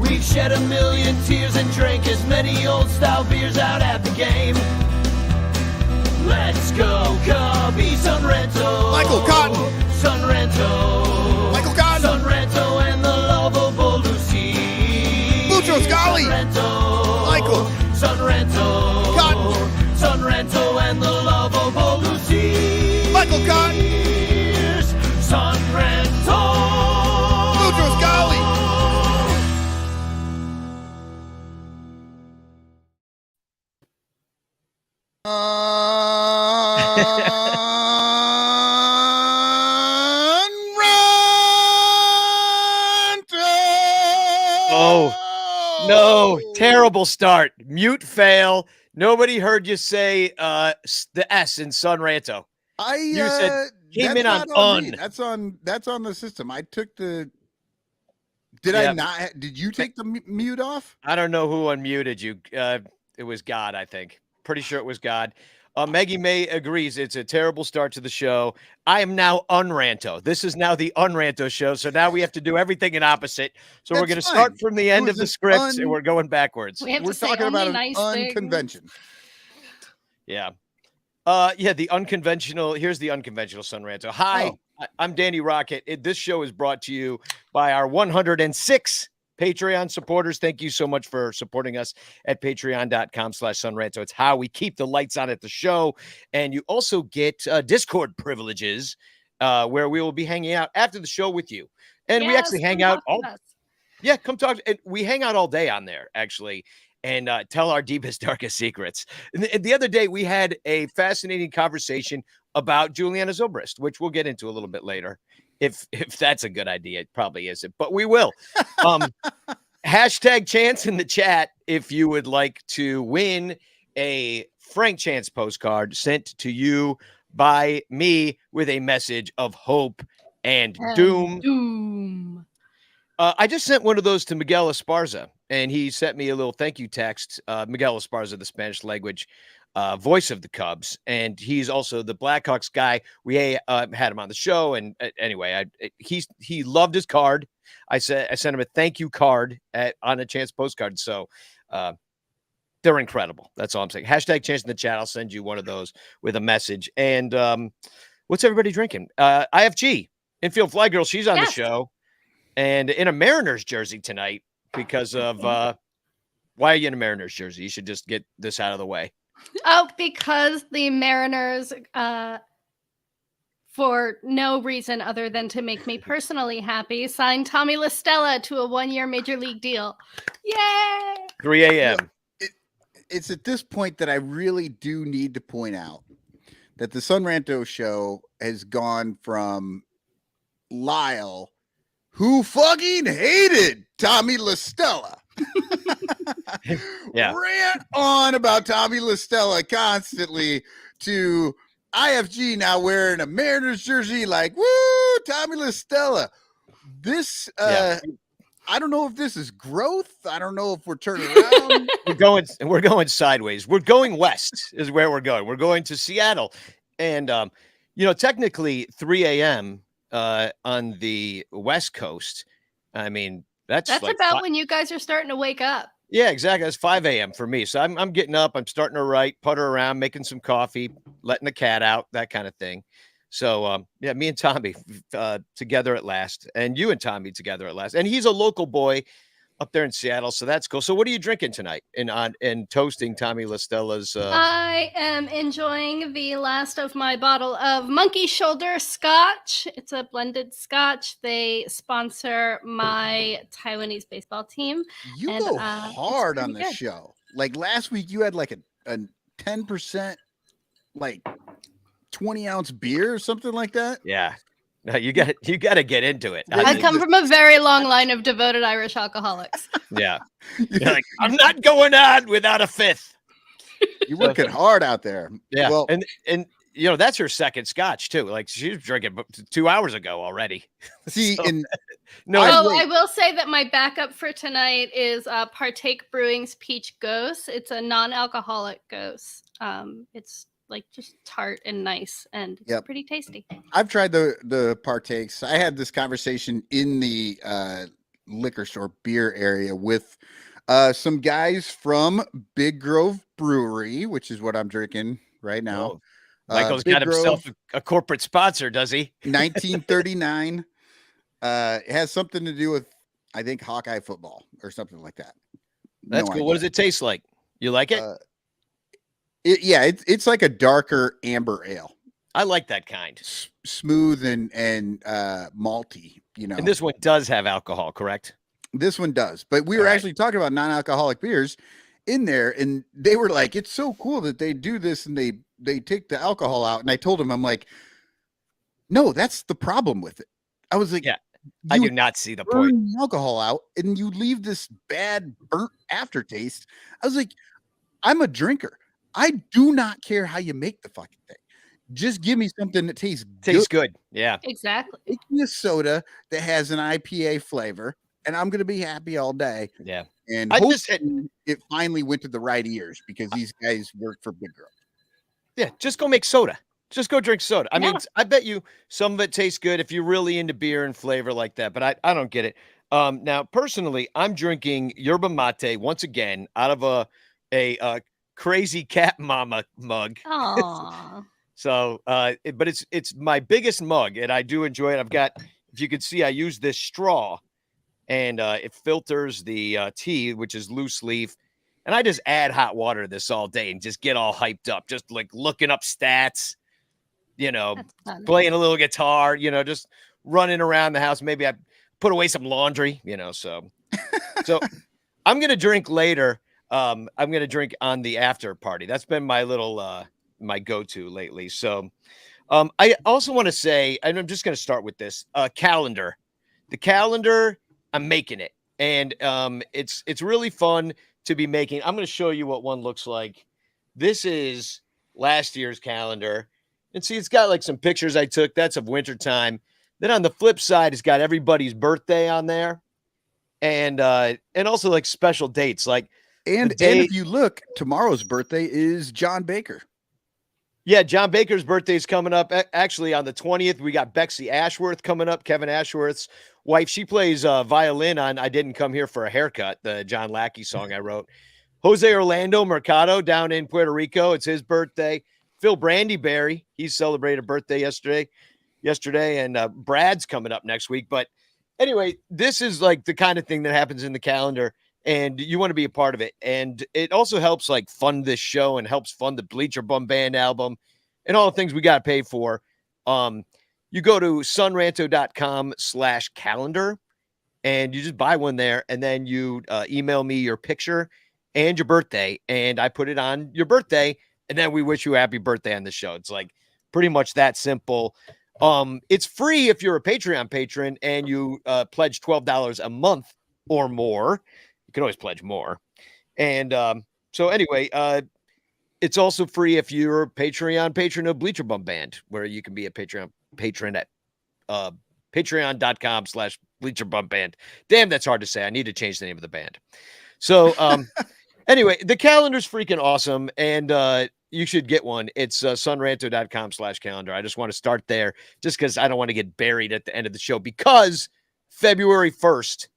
We've shed a million tears and drank as many old-style beers out at the game. Let's go, Cubbie, Ranto. Michael Cotton. Ranto. Michael Cotton. Ranto and the lovable Lucy. Boutros Ghali. Ranto. Michael. Ranto. Cotton. Ranto and the lovable Lucy. Michael Cotton. Ranto. Boutros Ghali. Oh, no. Terrible start. Mute fail. Nobody heard you say the S in Son Ranto. You said came in on un. That's on the system. I took the. I not? Did you take the mute off? I don't know who unmuted you. It was God, I think. Pretty sure it was God. Maggie May agrees it's a terrible start to the show. I am now unranto. This is now the unranto show. So now we have to do everything in opposite. So we're going to start from the end of the script and we're going backwards. We're talking about an unconvention. Yeah. The unconventional. Here's the unconventional Son Ranto. Hi, I'm Danny Rocket. This show is brought to you by our 106 Patreon supporters. Thank you so much for supporting us at patreon.com/sunranto. It's how we keep the lights on at the show. And you also get Discord privileges where we will be hanging out after the show with you. And we actually hang out come talk. And we hang out all day on there, actually, and tell our deepest, darkest secrets. And the other day, we had a fascinating conversation about Juliana Zobrist, which we'll get into a little bit later. If that's a good idea, it probably isn't, but we will. Hashtag Chance in the chat if you would like to win a Frank Chance postcard sent to you by me with a message of hope and doom. I just sent one of those to Miguel Esparza, and he sent me a little thank you text. Miguel Esparza, the Spanish language voice of the Cubs, and he's also the Blackhawks guy. We had him on the show, and anyway, he loved his card. I sent him a thank you card on a Chance postcard. So they're incredible. That's all I'm saying. Hashtag Chance in the chat. I'll send you one of those with a message. And what's everybody drinking? IFG, Infield Fly Girl. She's on the show, and in a Mariners jersey tonight because of why are you in a Mariners jersey? You should just get this out of the way. Oh, because the Mariners, for no reason other than to make me personally happy, signed Tommy La Stella to a 1-year major league deal. Yay! 3 a.m. It's at this point that I really do need to point out that the Son Ranto show has gone from Lyle, who fucking hated Tommy La Stella. Rant on about Tommy La Stella constantly, to IFG now wearing a Mariners jersey like, woo, Tommy La Stella. This I don't know if this is growth. I don't know if we're turning around. We're going sideways. We're going west is where we're going. We're going to Seattle. And technically 3 a.m. On the West Coast. I mean, that's like about when you guys are starting to wake up. Yeah, exactly. That's 5 a.m. for me. So I'm getting up. I'm starting to write, putter around, making some coffee, letting the cat out, that kind of thing. So, me and Tommy together at last, and you and Tommy together at last. And he's a local boy up there in Seattle, so that's cool. So what are you drinking tonight in toasting Tommy La Stella's? I am enjoying the last of my bottle of Monkey Shoulder Scotch. It's a blended Scotch. They sponsor my Taiwanese baseball team. You go hard on the show. Like last week, you had like a 10%, like 20-ounce beer or something like that. Yeah. No, you got to get into it. I come from a very long line of devoted Irish alcoholics. Yeah. You're like, I'm not going on without a fifth. You're working hard out there. Yeah. Well, and that's her second scotch too. Like she was drinking 2 hours ago already. See, I will say that my backup for tonight is Partake Brewing's Peach Ghost. It's a non-alcoholic ghost. It's like just tart and nice, and it's pretty tasty. I've tried the partakes. I had this conversation in the liquor store beer area with some guys from Big Grove Brewery, which is what I'm drinking right now. Oh, Michael's Big got himself Grove, a corporate sponsor, does he? 1939. It has something to do with, I think, Hawkeye football or something like that. That's cool. What does it taste like? You like it? It's like a darker amber ale. I like that kind. Smooth and malty, And this one does have alcohol, correct? This one does. But we were actually talking about non-alcoholic beers in there, and they were like, it's so cool that they do this and they take the alcohol out. And I told them, I'm like, no, that's the problem with it. I was like, yeah, I do not see the point. The alcohol out and you leave this bad burnt aftertaste. I was like, I'm a drinker. I do not care how you make the fucking thing. Just give me something that tastes good. Yeah, exactly. Make me a soda that has an IPA flavor, and I'm gonna be happy all day. Yeah, and it finally went to the right ears because these guys work for Big Grove. Yeah, just go make soda. Just go drink soda. I mean, I bet you some of it tastes good if you're really into beer and flavor like that, but I don't get it. Now, personally, I'm drinking yerba mate once again out of a crazy cat mama mug. Aww. So, but it's my biggest mug, and I do enjoy it. I've got, if you can see, I use this straw, and it filters the tea, which is loose leaf. And I just add hot water to this all day and just get all hyped up, just like looking up stats, playing a little guitar, just running around the house. Maybe I put away some laundry, so I'm going to drink later. I'm going to drink on the after party. That's been my little, my go-to lately. So I also want to say, and I'm just going to start with this calendar. The calendar, I'm making it. And it's really fun to be making. I'm going to show you what one looks like. This is last year's calendar. And see, it's got like some pictures I took. That's of wintertime. Then on the flip side, it's got everybody's birthday on there. And also like special dates. Like, and if you look, tomorrow's birthday is John Baker. Yeah, John Baker's birthday is coming up. Actually, on the 20th, we got Bexy Ashworth coming up, Kevin Ashworth's wife. She plays violin on I Didn't Come Here for a Haircut, the John Lackey song I wrote. Jose Orlando Mercado down in Puerto Rico. It's his birthday. Phil Brandyberry, he celebrated a birthday yesterday, and Brad's coming up next week. But anyway, this is like the kind of thing that happens in the calendar, and you want to be a part of it. And it also helps like fund this show and helps fund the Bleacher Bum Band album and all the things we got to pay for. You go to sunranto.com/calendar and you just buy one there. And then you email me your picture and your birthday. And I put it on your birthday. And then we wish you a happy birthday on the show. It's like pretty much that simple. It's free if you're a Patreon patron and you pledge $12 a month or more. You can always pledge more. And so anyway, it's also free if you're a Patreon patron of Bleacher Bum Band, where you can be a Patreon patron at patreon.com/Bleacher Bum Band. Damn, that's hard to say. I need to change the name of the band. So anyway, the calendar's freaking awesome. And you should get one. It's sunranto.com/calendar. I just want to start there just because I don't want to get buried at the end of the show, because February 1st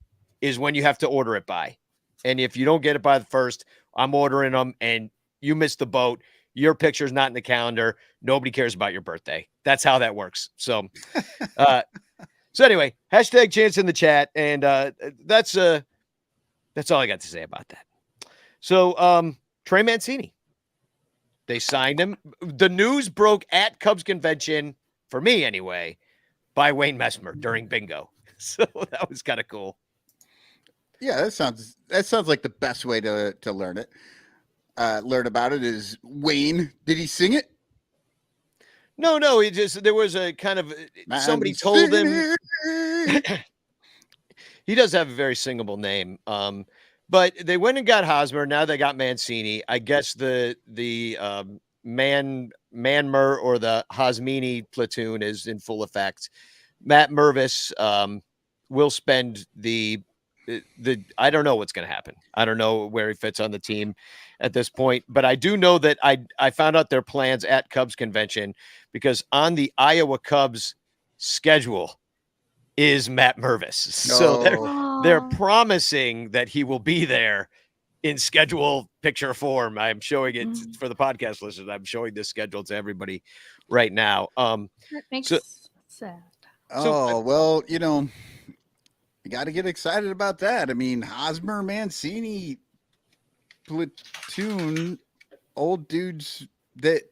is when you have to order it by. And if you don't get it by the 1st, I'm ordering them and you missed the boat. Your picture's not in the calendar. Nobody cares about your birthday. That's how that works. So, so anyway, hashtag chance in the chat. And that's all I got to say about that. So Trey Mancini, they signed him. The news broke at Cubs convention, for me anyway, by Wayne Messmer during bingo. So that was kind of cool. Yeah, that sounds like the best way to learn it. Learn about it is Wayne. Did he sing it? No. There was a kind of somebody told him. He does have a very singable name. But they went and got Hosmer. Now they got Mancini. I guess the Manmer or the Hosmini platoon is in full effect. Matt Mervis will spend the I don't know what's going to happen. I don't know where he fits on the team at this point, but I do know that I found out their plans at Cubs convention, because on the Iowa Cubs schedule is Matt Mervis. So they're promising that he will be there in schedule picture form. I'm showing it for the podcast listeners. I'm showing this schedule to everybody right now. That makes sad. Well, you got to get excited about that. I mean, Hosmer, Mancini, platoon, old dudes that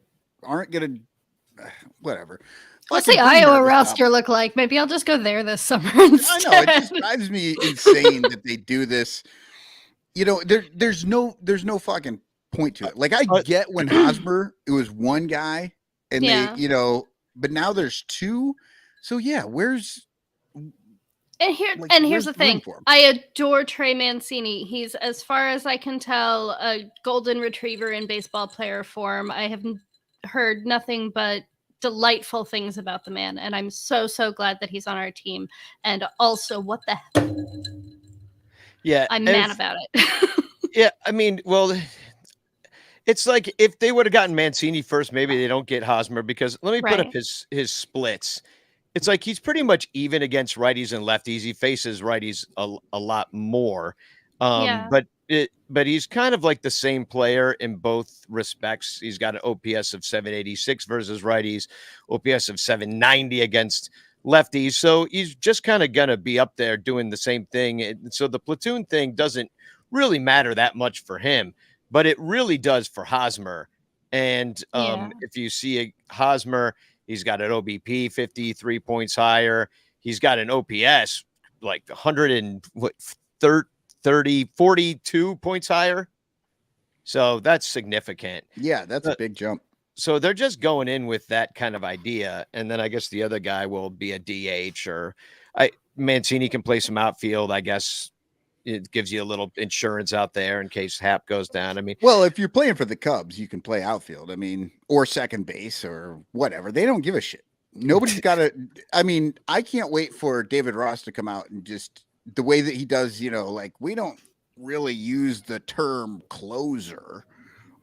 aren't going to, whatever. What's the Iowa roster look like? Maybe I'll just go there this summer instead. I know, it just drives me insane that they do this. There's no fucking point to it. Like, I get when Hosmer, it was one guy, and they, but now there's two. So yeah, where's here's the thing. I adore Trey Mancini. He's, as far as I can tell, a golden retriever in baseball player form. I have heard nothing but delightful things about the man, and I'm so glad that he's on our team. And also, what the hell? Yeah, I'm mad about it. Yeah, I mean, well, it's like if they would have gotten Mancini first, maybe they don't get Hosmer, because let me put up his splits. It's like he's pretty much even against righties and lefties. He faces righties a lot more. But he's kind of like the same player in both respects. He's got an OPS of 786 versus righties, OPS of 790 against lefties. So he's just kind of going to be up there doing the same thing. And so the platoon thing doesn't really matter that much for him, but it really does for Hosmer. And if you see a Hosmer, he's got an OBP 53 points higher. He's got an OPS like 42 points higher. So that's significant. Yeah, that's a big jump. So they're just going in with that kind of idea. And then I guess the other guy will be a DH, or Mancini can play some outfield. I guess it gives you a little insurance out there in case Hap goes down. I mean, well, if you're playing for the Cubs, you can play outfield. I mean, or second base or whatever. They don't give a shit. Nobody's got to. I mean, I can't wait for David Ross to come out and just the way that he does. Like, we don't really use the term closer.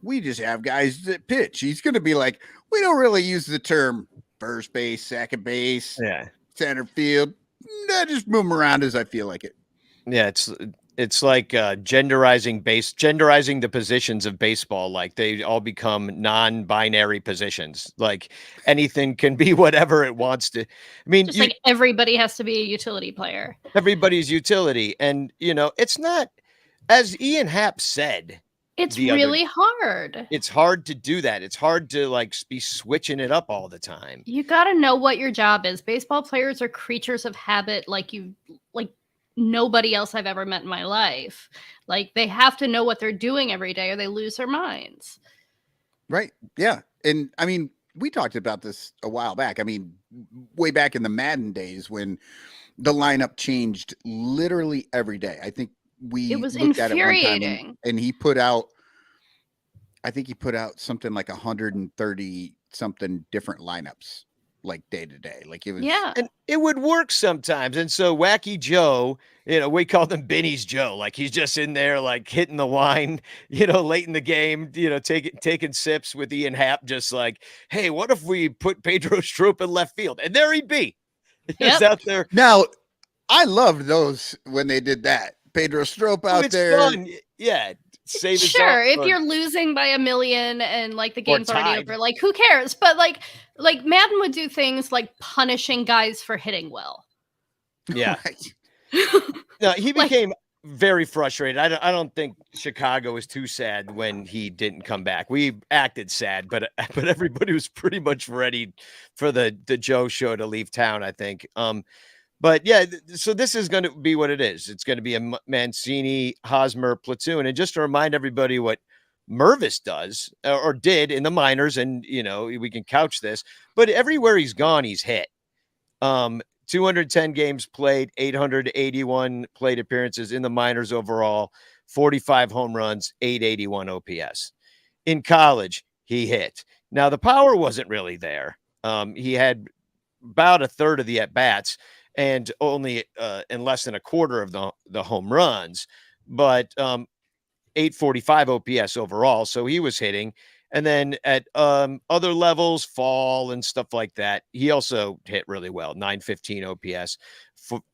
We just have guys that pitch. He's going to be like, we don't really use the term first base, second base, center field. I just move them around as I feel like it. Yeah, it's like genderizing the positions of baseball. Like, they all become non-binary positions. Like, anything can be whatever it wants to. I mean, just like everybody has to be a utility player. Everybody's utility, and it's not, as Ian Happ said. It's really hard. It's hard to do that. It's hard to be switching it up all the time. You got to know what your job is. Baseball players are creatures of habit, like nobody else I've ever met in my life. Like, they have to know what they're doing every day, or they lose their minds. Right. Yeah. And I mean, we talked about this a while back. I mean, way back in the Madden days when the lineup changed literally every day. I think it was infuriating. And he put out, I think he put out something like 130 something different lineups, like day to day. Like, it was, and it would work sometimes. And so Wacky Joe, we call him Benny's Joe. Like, he's just in there, like, hitting the line, late in the game, taking sips with Ian Happ, just like, hey, what if we put Pedro Strop in left field? And there he'd be. He's out there. Now, I loved those when they did that. Pedro Strop out there. Fun. Yeah. Sure, if you're losing by 1 million and the game's already over, who cares? But like Madden would do things like punishing guys for hitting well. Yeah. No, he became very frustrated. I don't think Chicago was too sad when he didn't come back. We acted sad, but everybody was pretty much ready for the Joe show to leave town, I think. But yeah, so this is going to be what it is. It's going to be a Mancini Hosmer platoon. And just to remind everybody what Mervis does or did in the minors, and we can couch this, but everywhere he's gone, he's hit. 210 games played, 881 plate appearances in the minors overall, 45 home runs, 881 OPS. In college, he hit. Now, the power wasn't really there. He had about a third of the at-bats, and only in less than a quarter of the home runs, but 845 OPS overall. So he was hitting. And then at other levels, fall and stuff like that, he also hit really well. 915 OPS,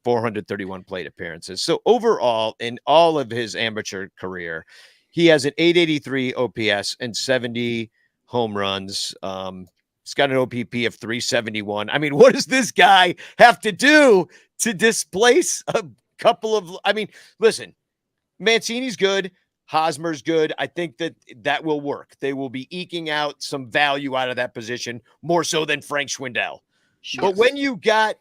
431 plate appearances. So overall, in all of his amateur career, he has an 883 OPS and 70 home runs. He's got an OPP of 371. I mean, what does this guy have to do to displace a couple of? I mean, listen, Mancini's good. Hosmer's good. I think that will work. They will be eking out some value out of that position more so than Frank Schwindel. Sure. But when you got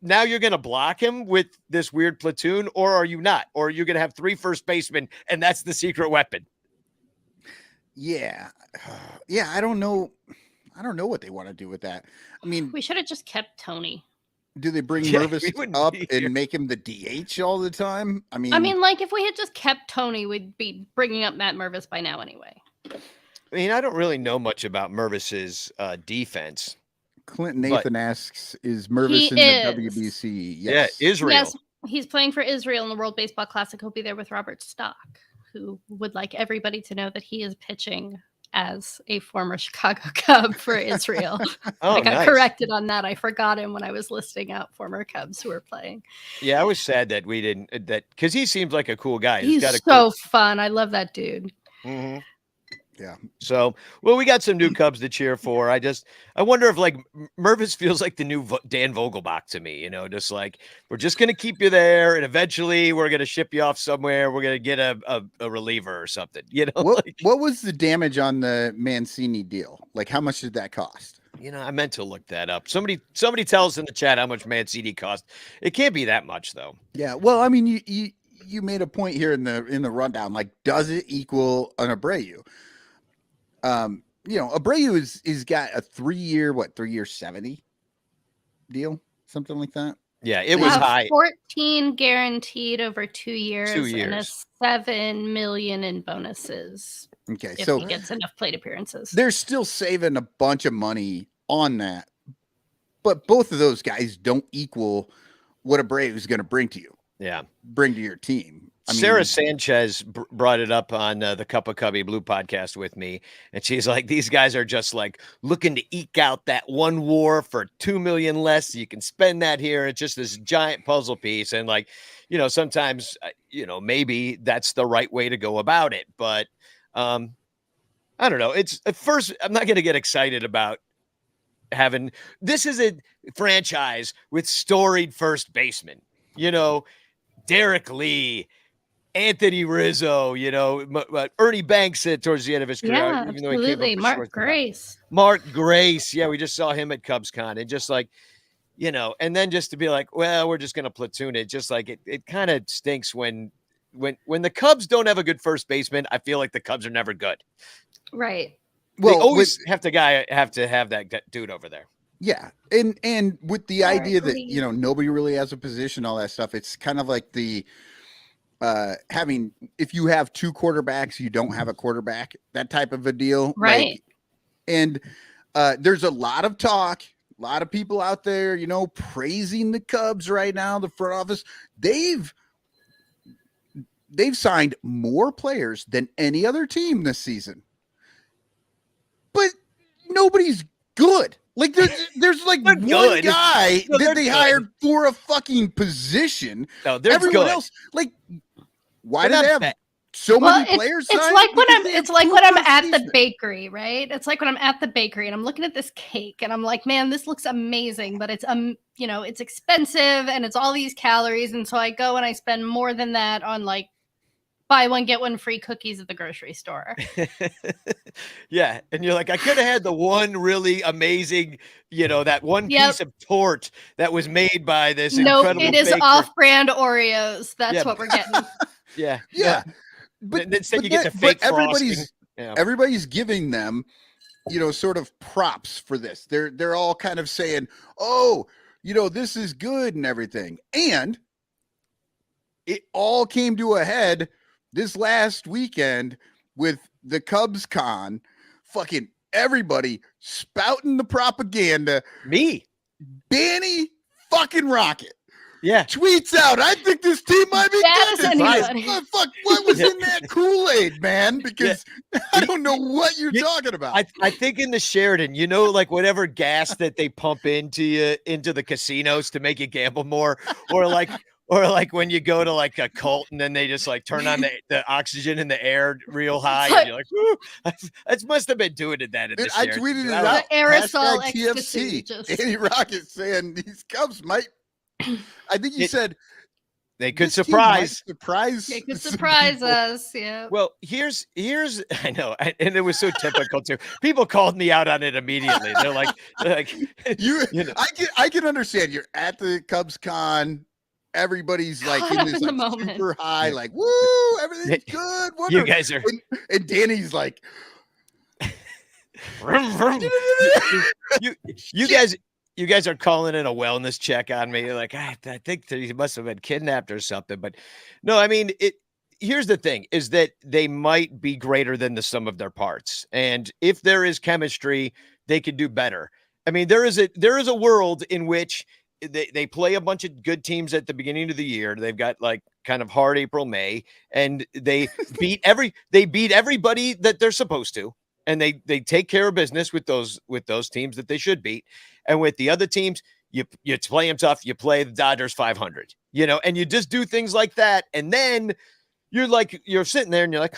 now you're going to block him with this weird platoon, or are you not? Or are you going to have 3 first basemen and that's the secret weapon? Yeah. Yeah. I don't know. I don't know what they want to do with that. I mean, we should have just kept Tony. Do they bring Mervis up and make him the DH all the time? I mean, like if we had just kept Tony, we'd be bringing up Matt Mervis by now anyway. I mean, I don't really know much about Mervis's defense. Clinton Nathan asks, "Is Mervis in the WBC?" Yes. Yeah, Israel. Yes, he's playing for Israel in the World Baseball Classic. He'll be there with Robert Stock, who would like everybody to know that he is pitching as a former Chicago Cub for Israel. I got corrected on that. I forgot him when I was listing out former Cubs who were playing. Yeah, I was sad that we didn't because he seems like a cool guy. He's got so fun. I love that dude. Mm-hmm. Yeah. So, well, we got some new Cubs to cheer for. I wonder if like Mervis feels like the new Dan Vogelbach to me, just like we're just going to keep you there. And eventually we're going to ship you off somewhere. We're going to get a reliever or something, What was the damage on the Mancini deal? Like, how much did that cost? I meant to look that up. Somebody tell us in the chat how much Mancini cost. It can't be that much though. Yeah. Well, I mean, you made a point here in the rundown. Like, does it equal an Abreu? Abreu is got a 3-year 70 deal, something like that. Yeah, it was high. 14 guaranteed over 2 years, and a $7 million in bonuses. Okay, if so he gets enough plate appearances. They're still saving a bunch of money on that, but both of those guys don't equal what Abreu is going to bring to you. Yeah, bring to your team. Sarah Sanchez brought it up on the Cup of Cubbie Blue podcast with me. And she's like, these guys are just like looking to eke out that one WAR for $2 million less. You can spend that here. It's just this giant puzzle piece. And like, sometimes, maybe that's the right way to go about it. But I don't know. It's at first, I'm not going to get excited about this is a franchise with storied first basemen, Derek Lee, Anthony Rizzo, Ernie Banks towards the end of his career. Yeah, even absolutely. Mark Grace. Mark Grace. Yeah, we just saw him at CubsCon. And just like, and then just to be like, well, we're just going to platoon it. Just like it kind of stinks when the Cubs don't have a good first baseman. I feel like the Cubs are never good. Right. Well, they always have to have that dude over there. Yeah. And with the idea that, nobody really has a position, all that stuff, it's kind of like the if you have 2 quarterbacks, you don't have a quarterback, that type of a deal. Right. And there's a lot of talk, a lot of people out there, praising the Cubs right now, the front office. They've signed more players than any other team this season. But nobody's good. Like there's like one guy that they hired for a fucking position. No, they're everyone good. else, like, why do they have so many players? It's like when I'm at the bakery, right? It's like when I'm at the bakery and I'm looking at this cake and I'm like, man, this looks amazing, but it's it's expensive and it's all these calories, and so I go and I spend more than that on like buy one, get one free cookies at the grocery store. Yeah. And you're like, I could have had the one really amazing, that one piece of torte that was made by this incredible it is baker. Off-brand Oreos. That's what we're getting. Yeah. Yeah. But instead you get the fake everybody's giving them, sort of props for this. They're all kind of saying, oh, this is good and everything. And it all came to a head this last weekend with the CubsCon, fucking everybody spouting the propaganda. Me. Danny fucking Rocket tweets out, I think this team might be Bad as good. anybody. What was in that Kool-Aid, man? Because I don't know what you're talking about. I think in the Sheridan, like whatever gas that they pump into the casinos to make you gamble more, or like when you go to like a cult and then they just like turn on the oxygen in the air real high, and you're like, "Woo!" That must have been doing that. I tweeted it out. The aerosol Hashtag ecstasy. TFC. Danny Rocket saying these Cubs might. I think you said they could surprise. They could surprise us. Yeah. Well, here's I know, and it was so typical too. People called me out on it immediately. They're like I can understand. You're at the Cubs con. Everybody's like in this like, super high, like woo, everything's good. Wonderful. You guys are, and Danny's like, you guys are calling in a wellness check on me. You're like, I think that he must have been kidnapped or something. But no, I mean, here's the thing: is that they might be greater than the sum of their parts, and if there is chemistry, they could do better. I mean, there is a world in which they play a bunch of good teams at the beginning of the year. They've got like kind of hard April, May, and they beat everybody that they're supposed to. And they take care of business with those teams that they should beat. And with the other teams, you play them tough. You play the Dodgers 500, and you just do things like that. And then you're sitting there and you're like,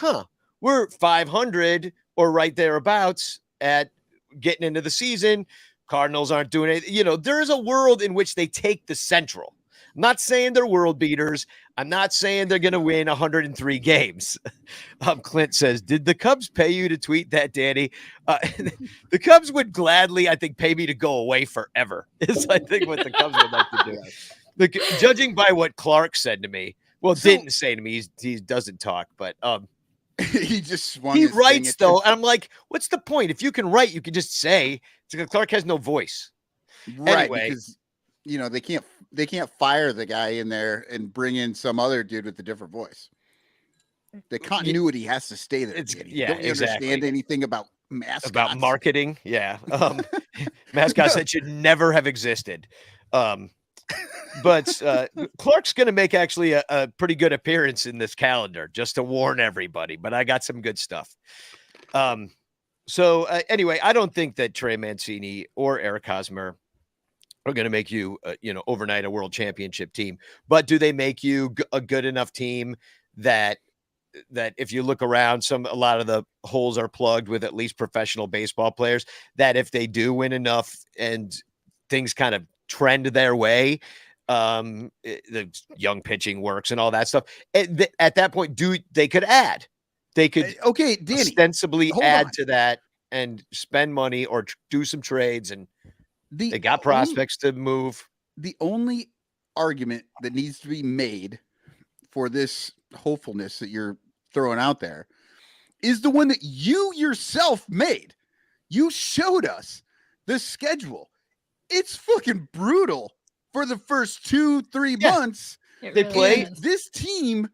we're 500 or right thereabouts at getting into the season. Cardinals aren't doing it. There is a world in which they take the Central. I'm not saying they're world beaters. I'm not saying they're going to win 103 games. Clint says, did the Cubs pay you to tweet that, Danny? The Cubs would gladly, I think, pay me to go away forever. Is I think what the Cubs would like to do. Judging by what Clark said to me, didn't say to me, he doesn't talk, but he just he writes though, and I'm like, what's the point? If you can write, you can just say. Clark has no voice, right? Anyway, because they can't fire the guy in there and bring in some other dude with a different voice. The continuity has to stay there. Don't you understand anything about mascots? About marketing? Yeah, mascots that should never have existed. But Clark's going to make actually a pretty good appearance in this calendar, just to warn everybody. But I got some good stuff. So anyway, I don't think that Trey Mancini or Eric Hosmer are going to make you, overnight a world championship team. But do they make you a good enough team that if you look around, a lot of the holes are plugged with at least professional baseball players, that if they do win enough and things kind of trend their way, the young pitching works and all that stuff. At that point, they could add. They could Danny, ostensibly add to that and spend money or do some trades, and they got prospects to move. The only argument that needs to be made for this hopefulness that you're throwing out there is the one that you yourself made. You showed us the schedule. It's fucking brutal for the first 2-3 months. They play. This team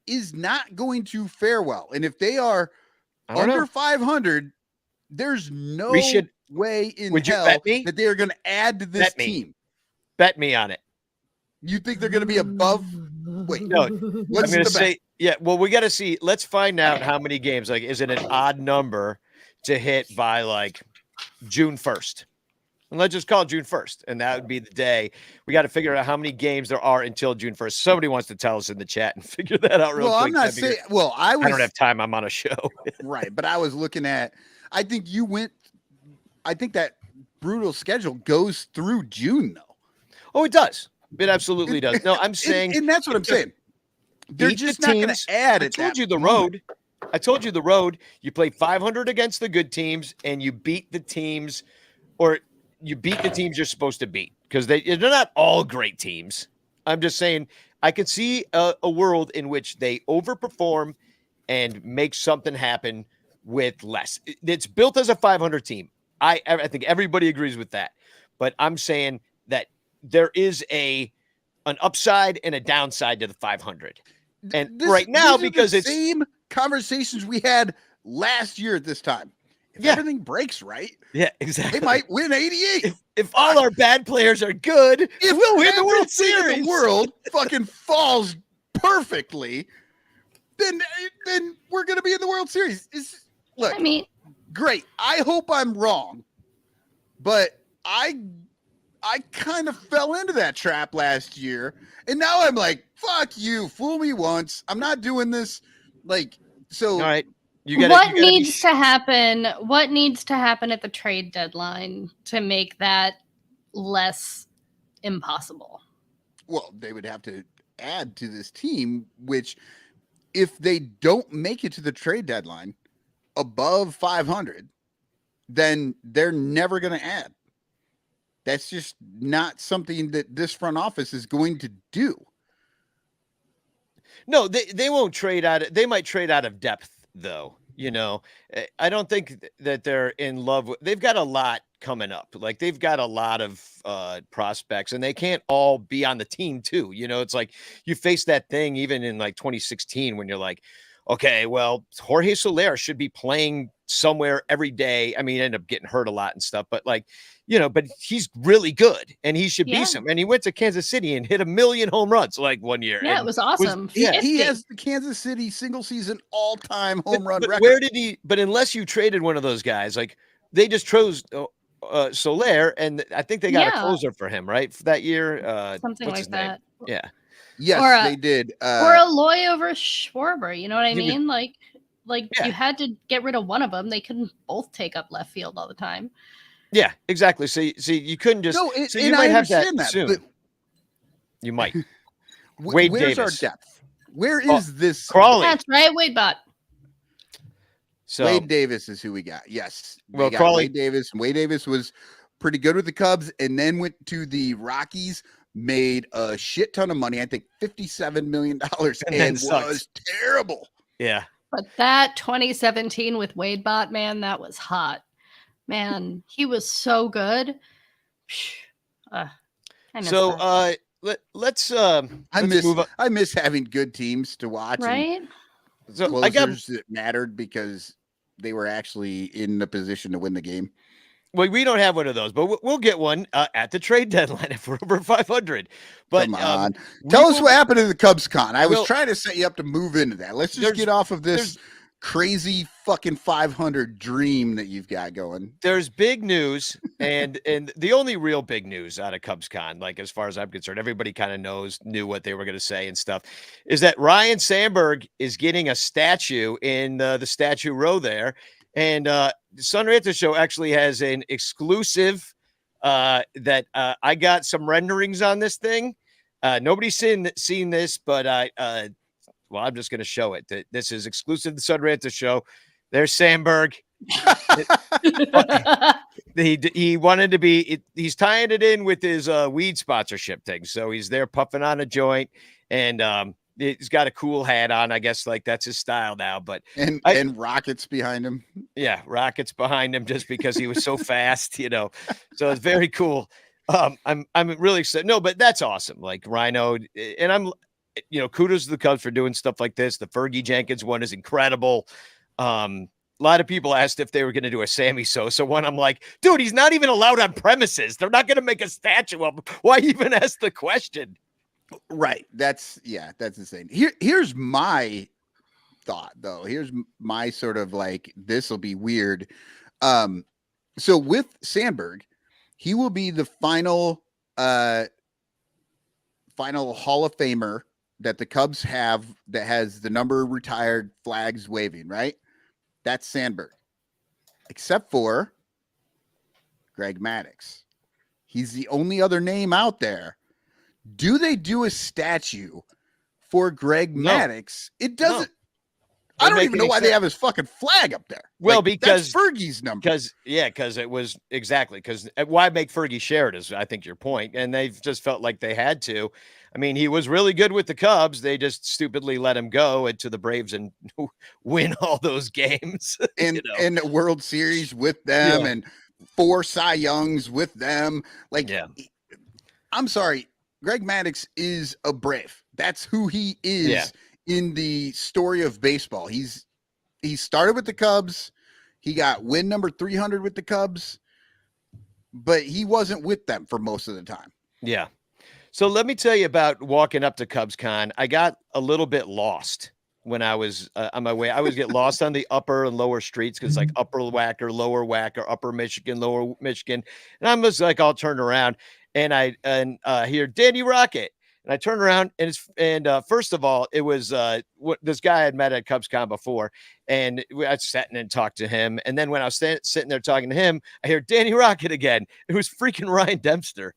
is not going to fare well. And if they are under 500, there's no way in hell that they are going to add to this team. Bet me on it. You think they're going to be above? Wait, no. I'm going to say, well, we got to see. Let's find out how many games. Like, is it an odd number to hit by like June 1st? And let's just call it June 1st. And that would be the day. We got to figure out how many games there are until June 1st. Somebody wants to tell us in the chat and figure that out real quick. I'm not saying, I don't have time. I'm on a show. Right. But I was looking at, I think that brutal schedule goes through June, though. Oh, it does. It absolutely does. No, I'm saying. And that's what I'm saying. They're just not going to add it. I told you the road. You play 500 against the good teams and you beat the teams, or you beat the teams you're supposed to beat, because they're not all great teams. I'm just saying I could see a world in which they overperform and make something happen with less. It's built as a 500 team. I think everybody agrees with that. But I'm saying that there is an upside and a downside to the 500. And right now, because it's the same conversations we had last year at this time. if everything breaks right, exactly. they might win 88. If all our bad players are good, we'll win the World Series. If the world fucking falls perfectly, then we're gonna be in the World Series. Look, I mean, great. I hope I'm wrong, but I kind of fell into that trap last year, and now I'm like, fuck you, fool me once. I'm not doing this. Like, so. All right. What needs to happen? What needs to happen at the trade deadline to make that less impossible? Well, they would have to add to this team, which if they don't make it to the trade deadline above 500, then they're never going to add. That's just not something that this front office is going to do. No, they won't trade out. They might trade out of depth, though. You know, I don't think that they're in love with. They've got a lot coming up. Like, they've got a lot of prospects, and they can't all be on the team too. You know, it's like you face that thing even in like 2016 when you're like, okay, well, Jorge Soler should be playing somewhere every day. I mean, he ended up getting hurt a lot and stuff, but like, you know, but he's really good and he should be some. And he went to Kansas City and hit 1 million home runs like one year. Yeah, it was awesome. He has the Kansas City single season all-time home run record. Where did he? But unless you traded one of those guys, like they just chose Soler, and I think they got a closer for him, right? For that year, something like that. Yeah. Yes, they did. Or Eloy over Schwarber. You know what I mean? Like you had to get rid of one of them. They couldn't both take up left field all the time. Yeah, exactly. So you couldn't just. No, so you might have that soon. You might. Where's Davis. Our depth? Where is this? Crawley. That's right, Wade Bot. So Wade Davis is who we got. Yes. Well, Crawley. Wade Davis. Wade Davis was pretty good with the Cubs and then went to the Rockies, made a shit ton of money. I think $57 million and was terrible. Yeah. But that 2017 with Wade Bot, man, that was hot. Man, he was so good. Let's move on. I miss having good teams to watch. Right. So closers that mattered because they were actually in the position to win the game. Well, we don't have one of those, but we'll get one at the trade deadline if we're over 500. But come on, tell us what happened to the Cubs con. I was trying to set you up to move into that. Let's just get off of this crazy fucking 500 dream that you've got going. There's big news, and the only real big news out of Cubs con, like as far as I'm concerned, everybody kind of knew what they were going to say and stuff, is that Ryan Sandberg is getting a statue in the statue row there. And the Sun Ranto Show actually has an exclusive that I got some renderings on this thing. Nobody's seen this, but well, I'm just going to show it. This is exclusive to the Sun Ranto Show. There's Sandberg. He wanted to be. He's tying it in with his weed sponsorship thing. So he's there puffing on a joint, and he's got a cool hat on. I guess like that's his style now. But and rockets behind him. Yeah, rockets behind him just because he was so fast, you know. So it's very cool. I'm really excited. No, but that's awesome. Like Rhino, and I'm. Kudos to the Cubs for doing stuff like this. The Fergie Jenkins one is incredible. A lot of people asked if they were going to do a Sammy Sosa one. I'm like, dude, he's not even allowed on premises. They're not going to make a statue of him. Why even ask the question? Right. That's insane. Here's my thought, though. Here's my sort of like, this will be weird. So with Sandberg, he will be the final Hall of Famer that the Cubs have that has the number of retired flags waving, right? That's Sandberg. Except for Greg Maddux. He's the only other name out there. Do they do a statue for Greg Maddux? It doesn't. No. I don't even know why they have his fucking flag up there. Well, because that's Fergie's number. Because it was exactly because why make Fergie share it is I think your point, and they've just felt like they had to. I mean, he was really good with the Cubs. They just stupidly let him go into the Braves and win all those games and in the World Series with them and 4 Cy Youngs with them. Like, I'm sorry, Greg Maddux is a Brave. That's who he is. In the story of baseball. He started with the Cubs. He got win number 300 with the Cubs, but he wasn't with them for most of the time. Yeah. So let me tell you about walking up to CubsCon. I got a little bit lost when I was on my way. I always get lost on the upper and lower streets because like upper Wacker, lower Wacker, upper Michigan, lower Michigan. And I'm just like all turned around and I hear Danny Rocket. And I turned around and first of all, it was this guy I had met at CubsCon before, and I sat and talked to him. And then when I was sitting there talking to him, I hear Danny Rocket again. It was freaking Ryan Dempster.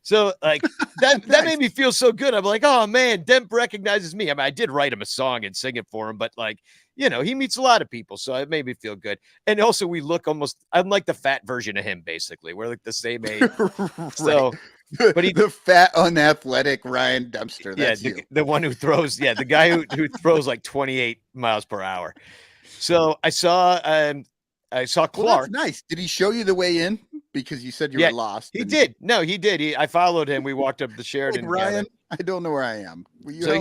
So like that made me feel so good. I'm like, oh man, Demp recognizes me. I mean, I did write him a song and sing it for him, but like, you know, he meets a lot of people, so it made me feel good. And also, we look I'm like the fat version of him, basically. We're like the same age. Right. So. But the fat, unathletic Ryan Dempster. That's the one who throws, the guy who throws like 28 miles per hour. So I saw Clark. Well, that's nice. Did he show you the way in? Because you said you were lost. He did. No, he did. I followed him. We walked up the Sheridan. Ryan, I don't know where I am. So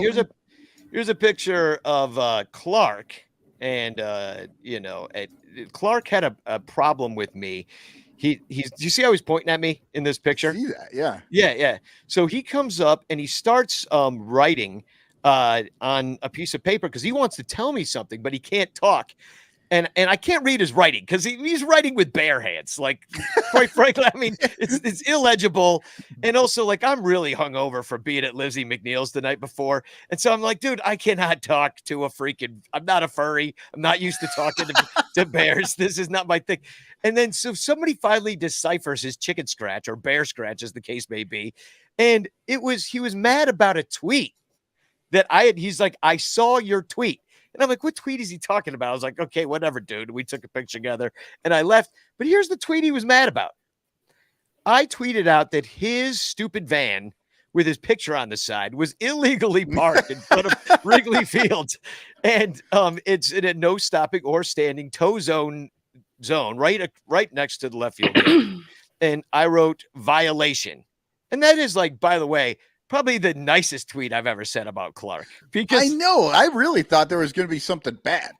here's a picture of Clark, and Clark had a problem with me. Do you see how he's pointing at me in this picture? I see that, yeah. Yeah. So he comes up and he starts writing on a piece of paper because he wants to tell me something, but he can't talk. And I can't read his writing because he's writing with bare hands. Like, quite frankly, I mean, it's illegible. And also, like, I'm really hungover for being at Lizzie McNeil's the night before. And so I'm like, dude, I cannot talk to I'm not a furry. I'm not used to talking to bears. This is not my thing. And then so somebody finally deciphers his chicken scratch or bear scratch, as the case may be. And he was mad about a tweet that he's like, I saw your tweet. And I'm like, what tweet is he talking about? I was like, okay, whatever, dude. We took a picture together and I left. But here's the tweet he was mad about. I tweeted out that his stupid van with his picture on the side was illegally parked in front of Wrigley Field. And it's in a no stopping or standing tow zone right next to the left field. And I wrote violation. And that is like, by the way, probably the nicest tweet I've ever said about Clark. Because I know, I really thought there was going to be something bad.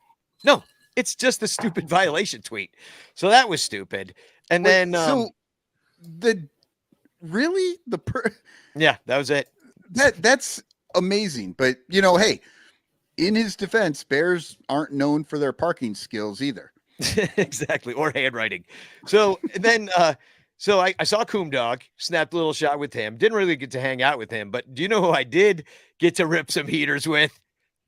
No, it's just a stupid violation tweet. So that was stupid. And then, yeah, that was it. That's amazing. But hey, in his defense, bears aren't known for their parking skills either. Exactly. Or handwriting. So then, So I saw Coom Dog, snapped a little shot with him. Didn't really get to hang out with him, but do you know who I did get to rip some heaters with?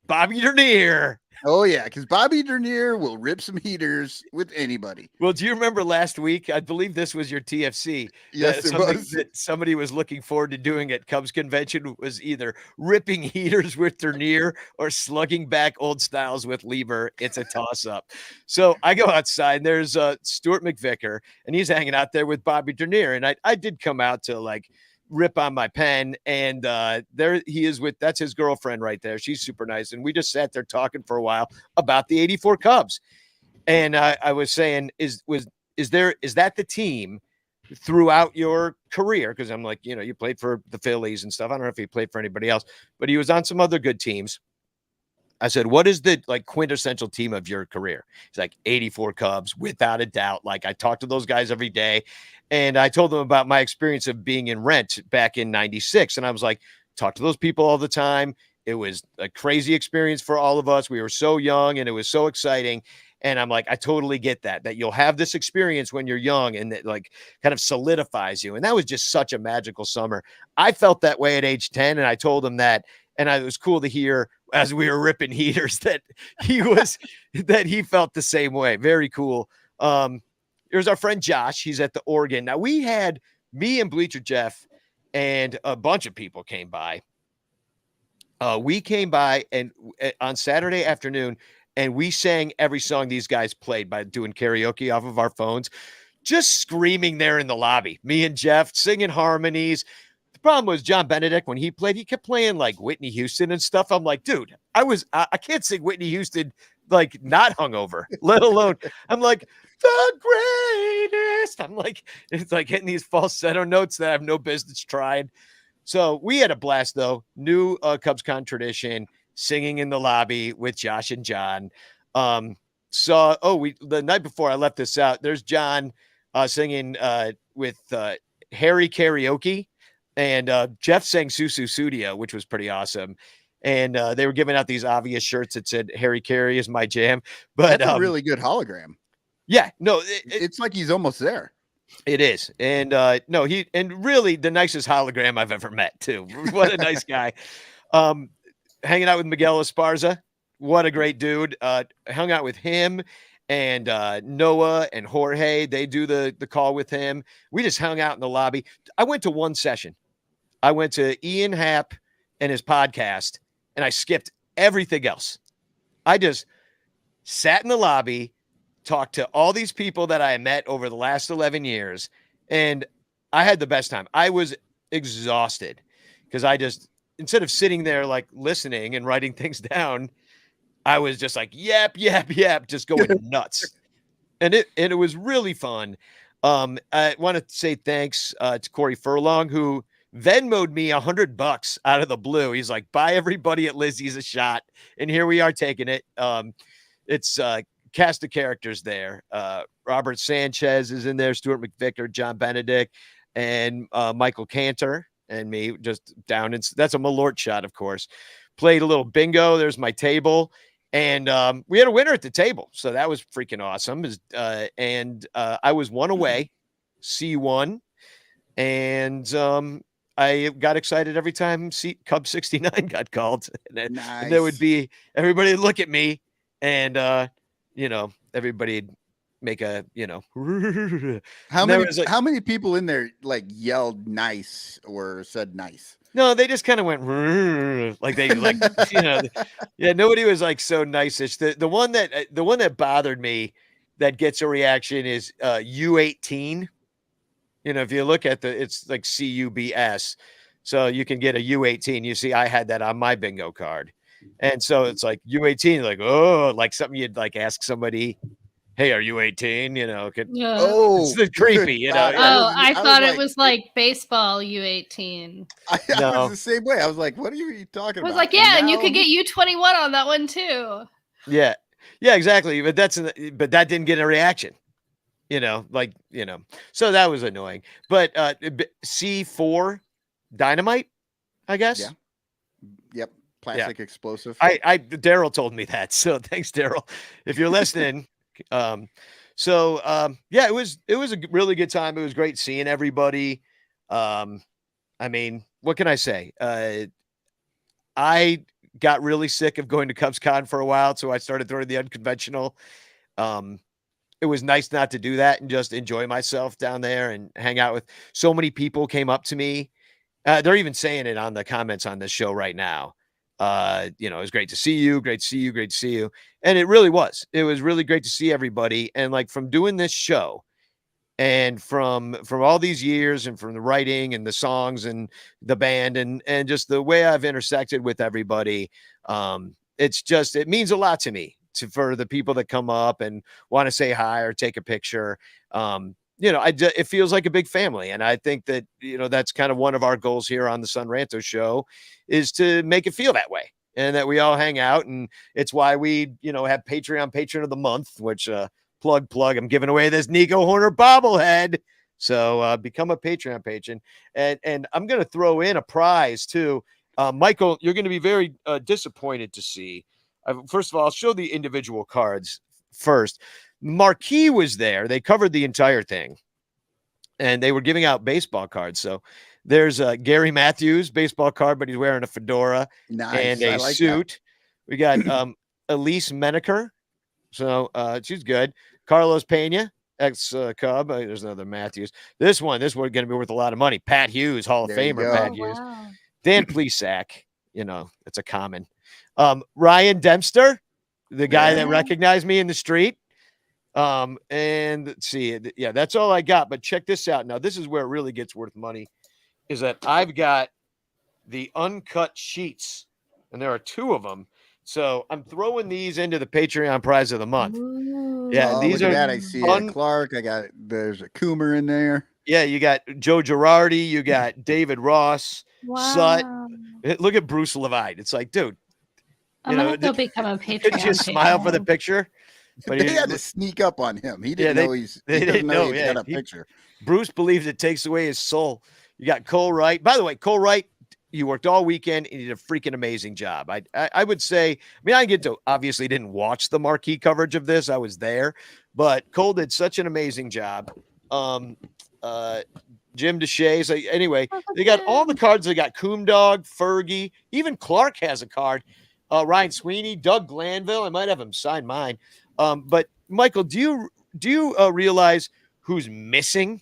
Bobby Dernier. Oh, yeah, because Bobby Dernier will rip some heaters with anybody. Well, do you remember last week? I believe this was your TFC. Yes, it was. That somebody was looking forward to doing at Cubs convention was either ripping heaters with Dernier or slugging back old styles with Lieber. It's a toss-up. So I go outside, and there's Stuart McVicker, and he's hanging out there with Bobby Dernier. And I did come out to, like, rip on my pen, and there he is that's his girlfriend right there. She's super nice, and we just sat there talking for a while about the '84 Cubs. And I was saying, is that the team throughout your career? Because I'm like, you played for the Phillies and stuff. I don't know if he played for anybody else, but he was on some other good teams. I said, what is the quintessential team of your career? He's like, '84 Cubs, without a doubt. Like, I talk to those guys every day. And I told them about my experience of being in Rent back in '96. And I was like, talk to those people all the time. It was a crazy experience for all of us. We were so young and it was so exciting. And I'm like, I totally get that you'll have this experience when you're young and that like kind of solidifies you. And that was just such a magical summer. I felt that way at age 10. And I told him that. And it was cool to hear as we were ripping heaters that he felt the same way. Very cool. There's our friend Josh. He's at the Oregon. Now we had me and Bleacher Jeff and a bunch of people came by. We came by and on Saturday afternoon and we sang every song these guys played by doing karaoke off of our phones, just screaming there in the lobby. Me and Jeff singing harmonies. The problem was John Benedict, when he played, he kept playing like Whitney Houston and stuff. I'm like, dude, I can't sing Whitney Houston like not hungover, let alone I'm like the greatest. I'm like, it's like hitting these falsetto notes that I have no business trying. So we had a blast though. New CubsCon tradition, singing in the lobby with Josh and John. saw, the night before I left this out, there's John singing with Harry karaoke, and Jeff sang Susu Studio, which was pretty awesome. And they were giving out these obvious shirts that said Harry Carey is my jam. But that's a really good hologram. Yeah, no, it's like he's almost there. It is. And no, and really the nicest hologram I've ever met too. What a nice guy. Hanging out with Miguel Esparza. What a great dude. Hung out with him and Noah and Jorge. They do the call with him. We just hung out in the lobby. I went to one session. I went to Ian Happ and his podcast, and I skipped everything else. I just sat in the lobby, talked to all these people that I met over the last 11 years, and I had the best time. I was exhausted because I just, instead of sitting there like listening and writing things down, I was just like, yep, just going nuts. And it was really fun. I want to say thanks to Corey Furlong, who Venmo'd me $100 out of the blue. He's like, buy everybody at Lizzie's a shot. And here we are taking it. It's cast of characters there. Robert Sanchez is in there, Stuart McVicker, John Benedict, and Michael Cantor and me just down. That's a Malort shot, of course. Played a little bingo. There's my table. And we had a winner at the table. So that was freaking awesome. And I was one away, C1. And I got excited every time Cub 69 got called. And there would be everybody would look at me and, everybody'd make a, how many people in there like yelled nice or said nice? No, they just kind of went like they like, nobody was like so nice-ish. The one that bothered me that gets a reaction is U18. If you look at it's like CUBS. So you can get a U18. You see, I had that on my bingo card. And so it's like U18, like, oh, like something you'd like ask somebody, hey, are you 18? It's creepy, I thought it was like baseball U18. I was the same way. I was like, what are you talking about? I was like, yeah, and you could get U21 on that one too. Yeah, exactly. But that didn't get a reaction. So that was annoying. But C4 dynamite, I guess. Yeah. Yep. Plastic explosive. Daryl told me that. So thanks, Daryl. If you're listening. It was a really good time. It was great seeing everybody. What can I say? I got really sick of going to CubsCon for a while, so I started throwing the unconventional. It was nice not to do that and just enjoy myself down there and hang out with so many people came up to me. They're even saying it on the comments on this show right now. It was great to see you. And it really was. It was really great to see everybody. And like from doing this show and from all these years and from the writing and the songs and the band and just the way I've intersected with everybody, it means a lot to me for the people that come up and want to say hi or take a picture. It feels like a big family. And I think that, that's kind of one of our goals here on the Son Ranto show is to make it feel that way and that we all hang out. And it's why we, have Patreon Patron of the Month, which plug, I'm giving away this Nico Horner bobblehead. So become a Patreon patron. And I'm going to throw in a prize too. Michael, you're going to be very disappointed to see. First of all, I'll show the individual cards first. Marquee was there. They covered the entire thing and they were giving out baseball cards. So there's Gary Matthews baseball card, but he's wearing a fedora and a suit. That. We got Elise Menaker. So she's good. Carlos Pena, ex-Cub. There's another Matthews. This one going to be worth a lot of money. Pat Hughes, Hall of Famer. Pat Hughes. Wow. Dan Plesac, it's a common. Ryan Dempster, the guy that recognized me in the street. And let's see. Yeah, that's all I got. But check this out. Now, this is where it really gets worth money, is that I've got the uncut sheets, and there are 2 of them. So I'm throwing these into the Patreon prize of the month. Ooh. Yeah, these are. That. I see Clark. There's a Coomer in there. Yeah, you got Joe Girardi. You got David Ross. Wow. Sut. Look at Bruce Levine. It's like, dude. I'm gonna go become a Patreon. Could you smile for the picture? But they had to sneak up on him. He didn't know he doesn't know he got a picture. Bruce believes it takes away his soul. You got Cole Wright. By the way, Cole Wright, you worked all weekend and you did a freaking amazing job. I would say, I mean, I obviously didn't watch the marquee coverage of this. I was there, but Cole did such an amazing job. Jim DeShay. So anyway, they got all the cards. They got Coomdog, Fergie, even Clark has a card. Ryan Sweeney, Doug Glanville. I might have him sign mine. But Michael, do you realize who's missing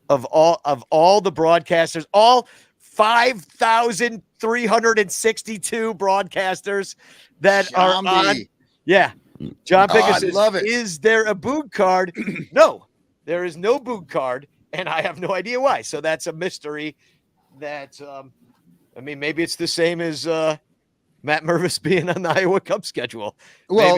of all the broadcasters, all 5,362 broadcasters that are on? Yeah. John Pickus says, love it. Is there a boot card? No, there is no boot card. And I have no idea why. So that's a mystery that, I mean, maybe it's the same as Matt Mervis being on the Iowa Cup schedule. Well,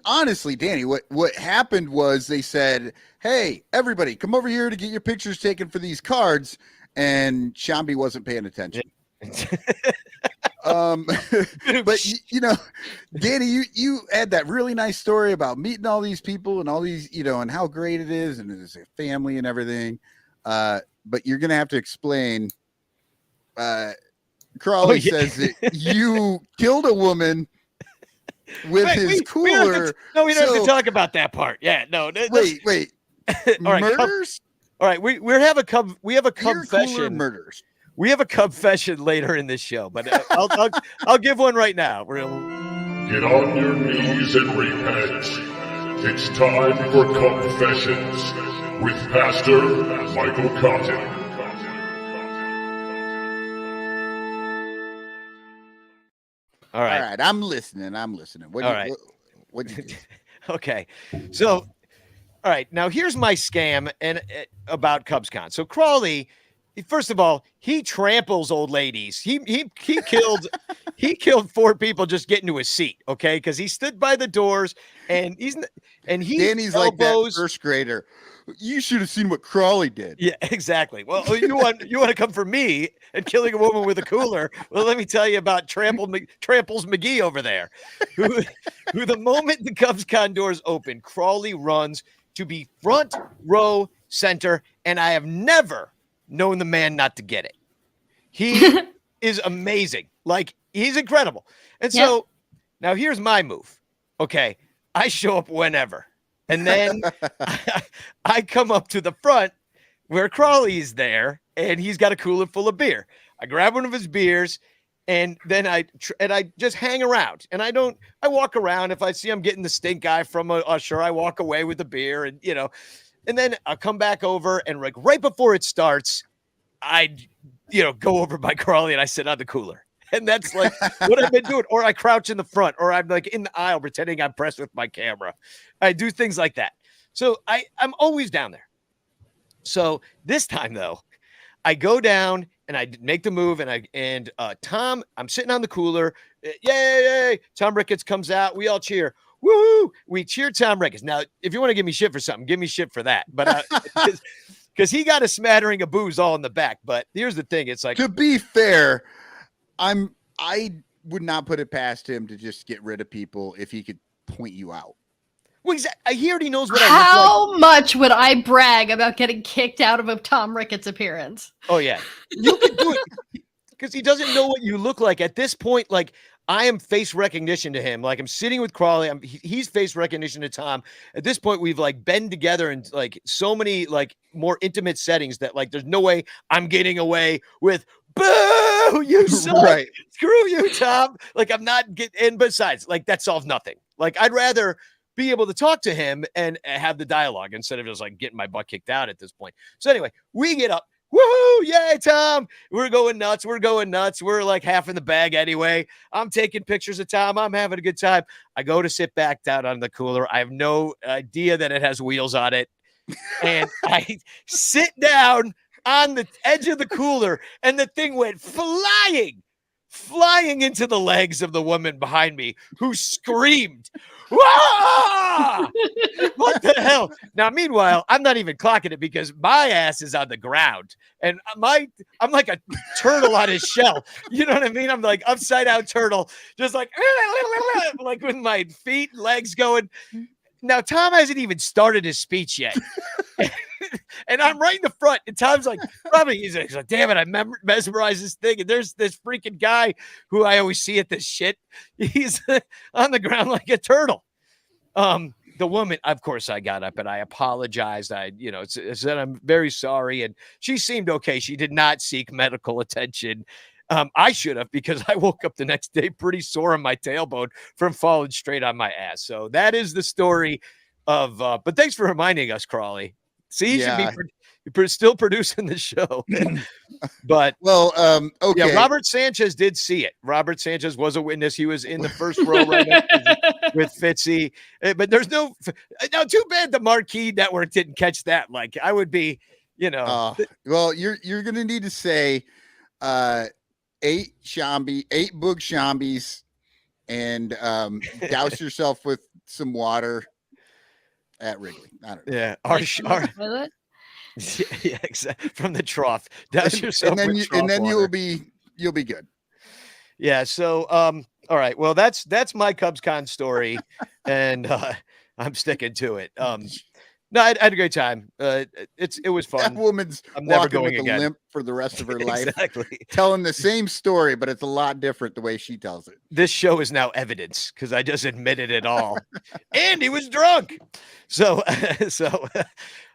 honestly, Danny, what happened was they said, hey, everybody, come over here to get your pictures taken for these cards. And Shambi wasn't paying attention. But Danny, you had that really nice story about meeting all these people and all these, and how great it is, and it's a family and everything. But you're gonna have to explain. Crawley says that you killed a woman with his cooler. We don't have to talk about that part. Yeah, no. Wait. All right, murders. All right, we have a confession. Murders. We have a confession later in this show, but I'll give one right now. Get on your knees and repent. It's time for Confessions with Pastor Michael Cotton. All right, I'm listening. What did you do? Okay, so all right, now here's my scam and about CubsCon. So Crawley. First of all, he tramples old ladies. He killed 4 people just getting to his seat. Okay, because he stood by the doors and Danny's like that first grader. You should have seen what Crawley did. Yeah, exactly. Well, you want to come for me and killing a woman with a cooler? Well, let me tell you about Tramples McGee over there, who the moment the CubsCon doors open, Crawley runs to be front row center, and I have never known the man not to get it. He is amazing. Like, he's incredible. And so now here's my move. Okay. I show up whenever. And then I come up to the front where Crawley's there and he's got a cooler full of beer. I grab one of his beers and then I just hang around and I walk around. If I see I'm getting the stink eye from a usher, I walk away with the beer and, and then I'll come back over and right before it starts, I go over by Crawley and I sit on the cooler. And that's like what I've been doing. Or I crouch in the front or I'm like in the aisle pretending I'm pressed with my camera. I do things like that. So I'm always down there. So this time though, I go down and I make the move and Tom, I'm sitting on the cooler. Yay. Tom Ricketts comes out. We all cheer. Woo! We cheer Tom Ricketts. Now, if you want to give me shit for something, give me shit for that. But because he got a smattering of booze all in the back. But here's the thing: it's like, to be fair, I would not put it past him to just get rid of people if he could point you out. Well, he already knows what How much would I brag about getting kicked out of a Tom Ricketts appearance? Oh yeah, you can do it because he doesn't know what you look like at this point. Like, I am face recognition to him. Like, I'm sitting with Crawley. He's face recognition to Tom. At this point, we've like been together in like so many like more intimate settings that like there's no way I'm getting away with boo, you suck. Right. Screw you, Tom. Like, I'm not getting. And besides, like, that solves nothing. Like, I'd rather be able to talk to him and have the dialogue instead of just like getting my butt kicked out at this point. So anyway, we get up. Woohoo! Yay, Tom! We're going nuts. We're like half in the bag anyway. I'm taking pictures of Tom. I'm having a good time. I go to sit back down on the cooler. I have no idea that it has wheels on it. And I sit down on the edge of the cooler, and the thing went flying into the legs of the woman behind me, who screamed, "Whoa!" ah, what the hell? Now, meanwhile, I'm not even clocking it because my ass is on the ground and I'm like a turtle on his shell. You know what I mean? I'm like upside down turtle, just like with my feet, legs going. Now, Tom hasn't even started his speech yet. And I'm right in the front. And Tom's like, he's like, damn it, I mesmerized this thing. And there's this freaking guy who I always see at this shit. He's on the ground like a turtle. The woman, of course, I got up and I apologized. I said I'm very sorry. And she seemed okay. She did not seek medical attention. I should have, because I woke up the next day pretty sore on my tailbone from falling straight on my ass. So that is the story of, but thanks for reminding us, Crawley. See, you should be still producing the show. But okay. Yeah, Robert Sanchez did see it. Robert Sanchez was a witness. He was in the first row right next with Fitzy. But there's now too bad the Marquee Network didn't catch that. Like I would be, well, you're gonna need to say 8 boog shambies and douse yourself with some water at Wrigley. I don't know. Yeah, our yeah, exactly. From the trough. Douse yourself and then you'll be good. Yeah. So all right. Well, that's my Cubs Con story, and I'm sticking to it. No, I had a great time. It was fun. That woman's I'm never walking going with again. a limp for the rest of her life. Exactly. Telling the same story, but it's a lot different the way she tells it. This show is now evidence because I just admitted it all. And he was drunk. So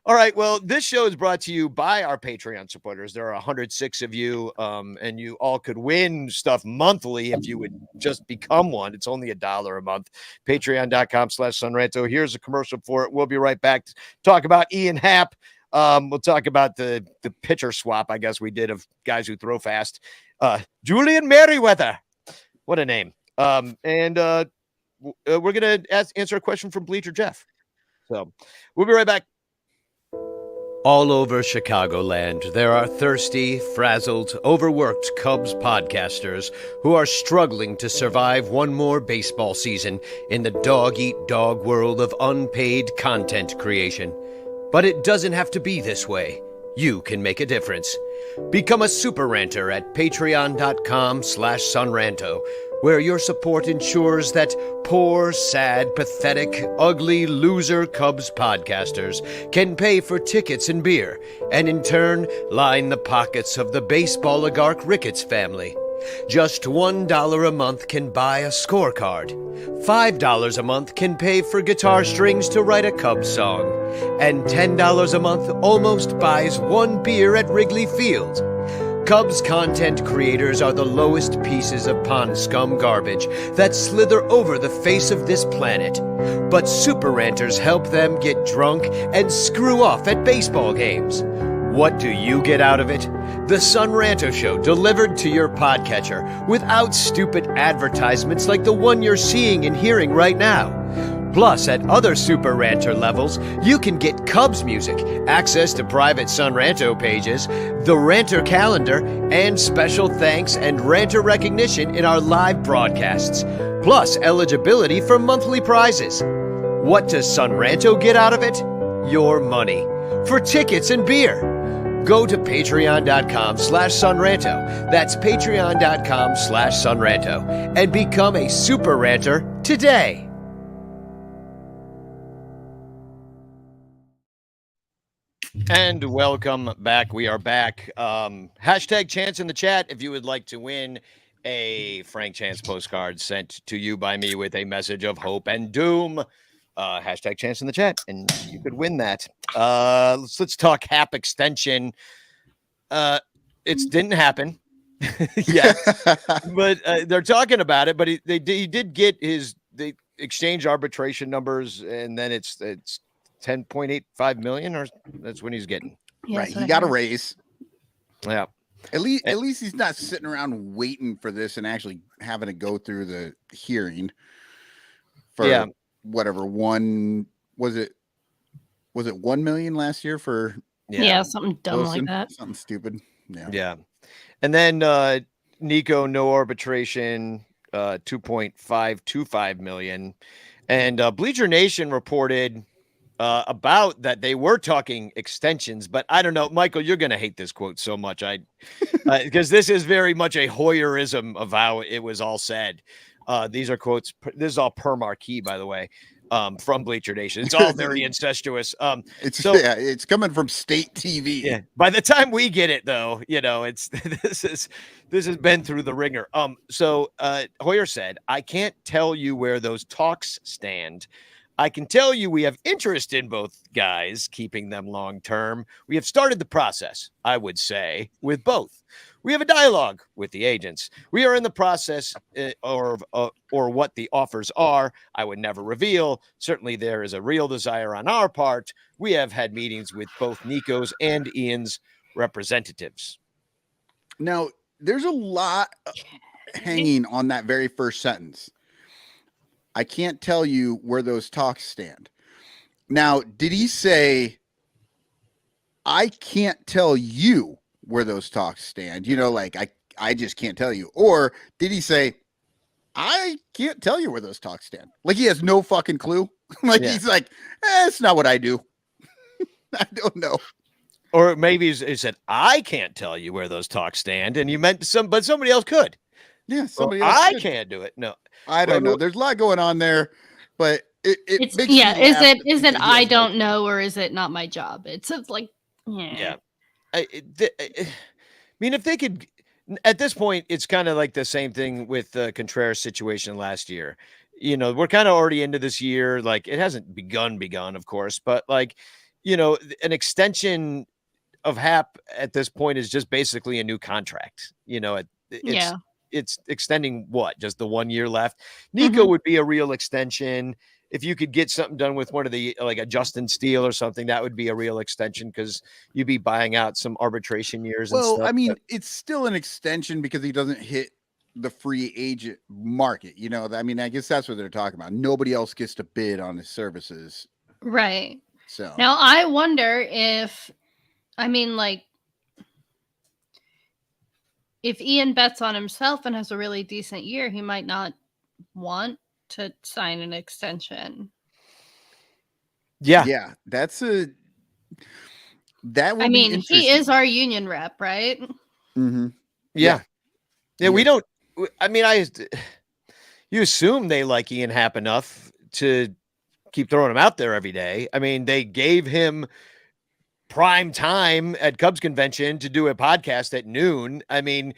all right. Well, this show is brought to you by our Patreon supporters. There are 106 of you, and you all could win stuff monthly if you would just become one. It's only $1 a month. Patreon.com/Sunranto. Here's a commercial for it. We'll be right back to talk about Ian Happ. We'll talk about the pitcher swap, I guess we did, of guys who throw fast. Julian Merriweather. What a name. And we're going to answer a question from Bleacher Jeff. So we'll be right back. All over Chicagoland, there are thirsty, frazzled, overworked Cubs podcasters who are struggling to survive one more baseball season in the dog-eat-dog world of unpaid content creation. But it doesn't have to be this way. You can make a difference. Become a super ranter at patreon.com/sunranto, where your support ensures that poor, sad, pathetic, ugly, loser Cubs podcasters can pay for tickets and beer, and in turn line the pockets of the baseball oligarch Ricketts family. Just $1 a month can buy a scorecard. $5 a month can pay for guitar strings to write a Cubs song. And $10 a month almost buys one beer at Wrigley Field. Cubs content creators are the lowest pieces of pond scum garbage that slither over the face of this planet. But super ranters help them get drunk and screw off at baseball games. What do you get out of it? The Sun Ranto Show delivered to your podcatcher without stupid advertisements like the one you're seeing and hearing right now. Plus, at other Super Ranter levels, you can get Cubs music, access to private Sun Ranto pages, the Ranter calendar, and special thanks and Ranter recognition in our live broadcasts. Plus, eligibility for monthly prizes. What does Sun Ranto get out of it? Your money. For tickets and beer. Go to patreon.com/sunranto. That's patreon.com/sunranto. And become a super ranter today. And welcome back. We are back. Hashtag chance in the chat if you would like to win a Frank Chance postcard sent to you by me with a message of hope and doom. Hashtag chance in the chat, and you could win that. Let's talk Hap extension. It didn't happen. Yeah, but they're talking about it. But he did get the exchange arbitration numbers, and then it's 10.85 million, or that's when he's getting. Yeah, right, he got a raise. Yeah. At least he's not sitting around waiting for this and actually having to go through the hearing for whatever was it 1 million last year for something dumb Wilson? like that. Something stupid. Yeah. And then Nico, no arbitration. 2.525 million. And Bleacher Nation reported about that they were talking extensions, but I don't know, Michael, you're going to hate this quote so much. Because this is very much a Hoyerism of how it was all said. These are quotes. This is all per marquee, by the way, from Bleacher Nation. It's all very incestuous. It's coming from state TV. Yeah. By the time we get it, though, it's this has been through the ringer. So Hoyer said, "I can't tell you where those talks stand. I can tell you we have interest in both guys, keeping them long term. We have started the process, I would say, with both. We have a dialogue with the agents. We are in the process or what the offers are. I would never reveal. Certainly there is a real desire on our part. We have had meetings with both Nico's and Ian's representatives." Now, there's a lot hanging on that very first sentence. I can't tell you where those talks stand. Now, did he say, I can't tell you where those talks stand? Like, I just can't tell you. Or did he say, I can't tell you where those talks stand? Like, he has no fucking clue. He's like, it's not what I do. I don't know. Or maybe he said, I can't tell you where those talks stand. And you meant but somebody else could. Yeah, somebody else I could. Can't do it. No. I don't know. There's a lot going on there, but it's makes is it I don't know, or is it not my job? It's like, yeah. I mean, if they could, at this point, it's kind of like the same thing with the Contreras situation last year. We're kind of already into this year. Like, it hasn't begun, of course, but like, an extension of Hap at this point is just basically a new contract. It's extending just the 1 year left. Nico would be a real extension. If you could get something done with one of the, like a Justin Steele or something, that would be a real extension because you'd be buying out some arbitration years. Well, and stuff. I mean, it's still an extension because he doesn't hit the free agent market. I mean, I guess that's what they're talking about. Nobody else gets to bid on his services. Right. So now I wonder if Ian bets on himself and has a really decent year, he might not want to sign an extension. Yeah. Yeah. That would be interesting. He is our union rep, right? Mm-hmm. Yeah. We don't, you assume they like Ian Happ enough to keep throwing him out there every day. I mean, they gave him prime time at Cubs convention to do a podcast at noon. I mean,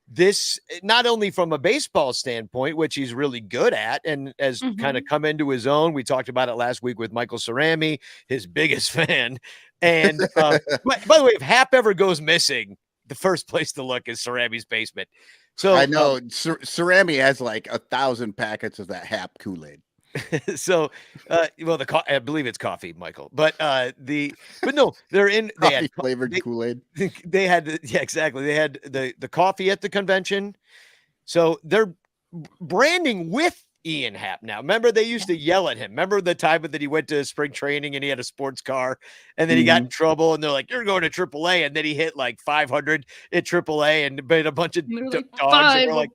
this not only from a baseball standpoint, which he's really good at and has kind of come into his own. We talked about it last week with Michael Cerami, his biggest fan. And by the way, if Hap ever goes missing, the first place to look is Cerami's basement. So I know Cerami has like 1,000 packets of that Hap Kool Aid. So, I believe it's coffee, Michael, but no, they're in, they had flavored Kool-Aid. They had, exactly. They had the coffee at the convention. So they're branding with Ian Happ now. Remember, they used to yell at him. Remember the time that he went to spring training and he had a sports car and then he got in trouble and they're like, you're going to AAA. And then he hit like 500 at AAA and made a bunch of dogs. And, like,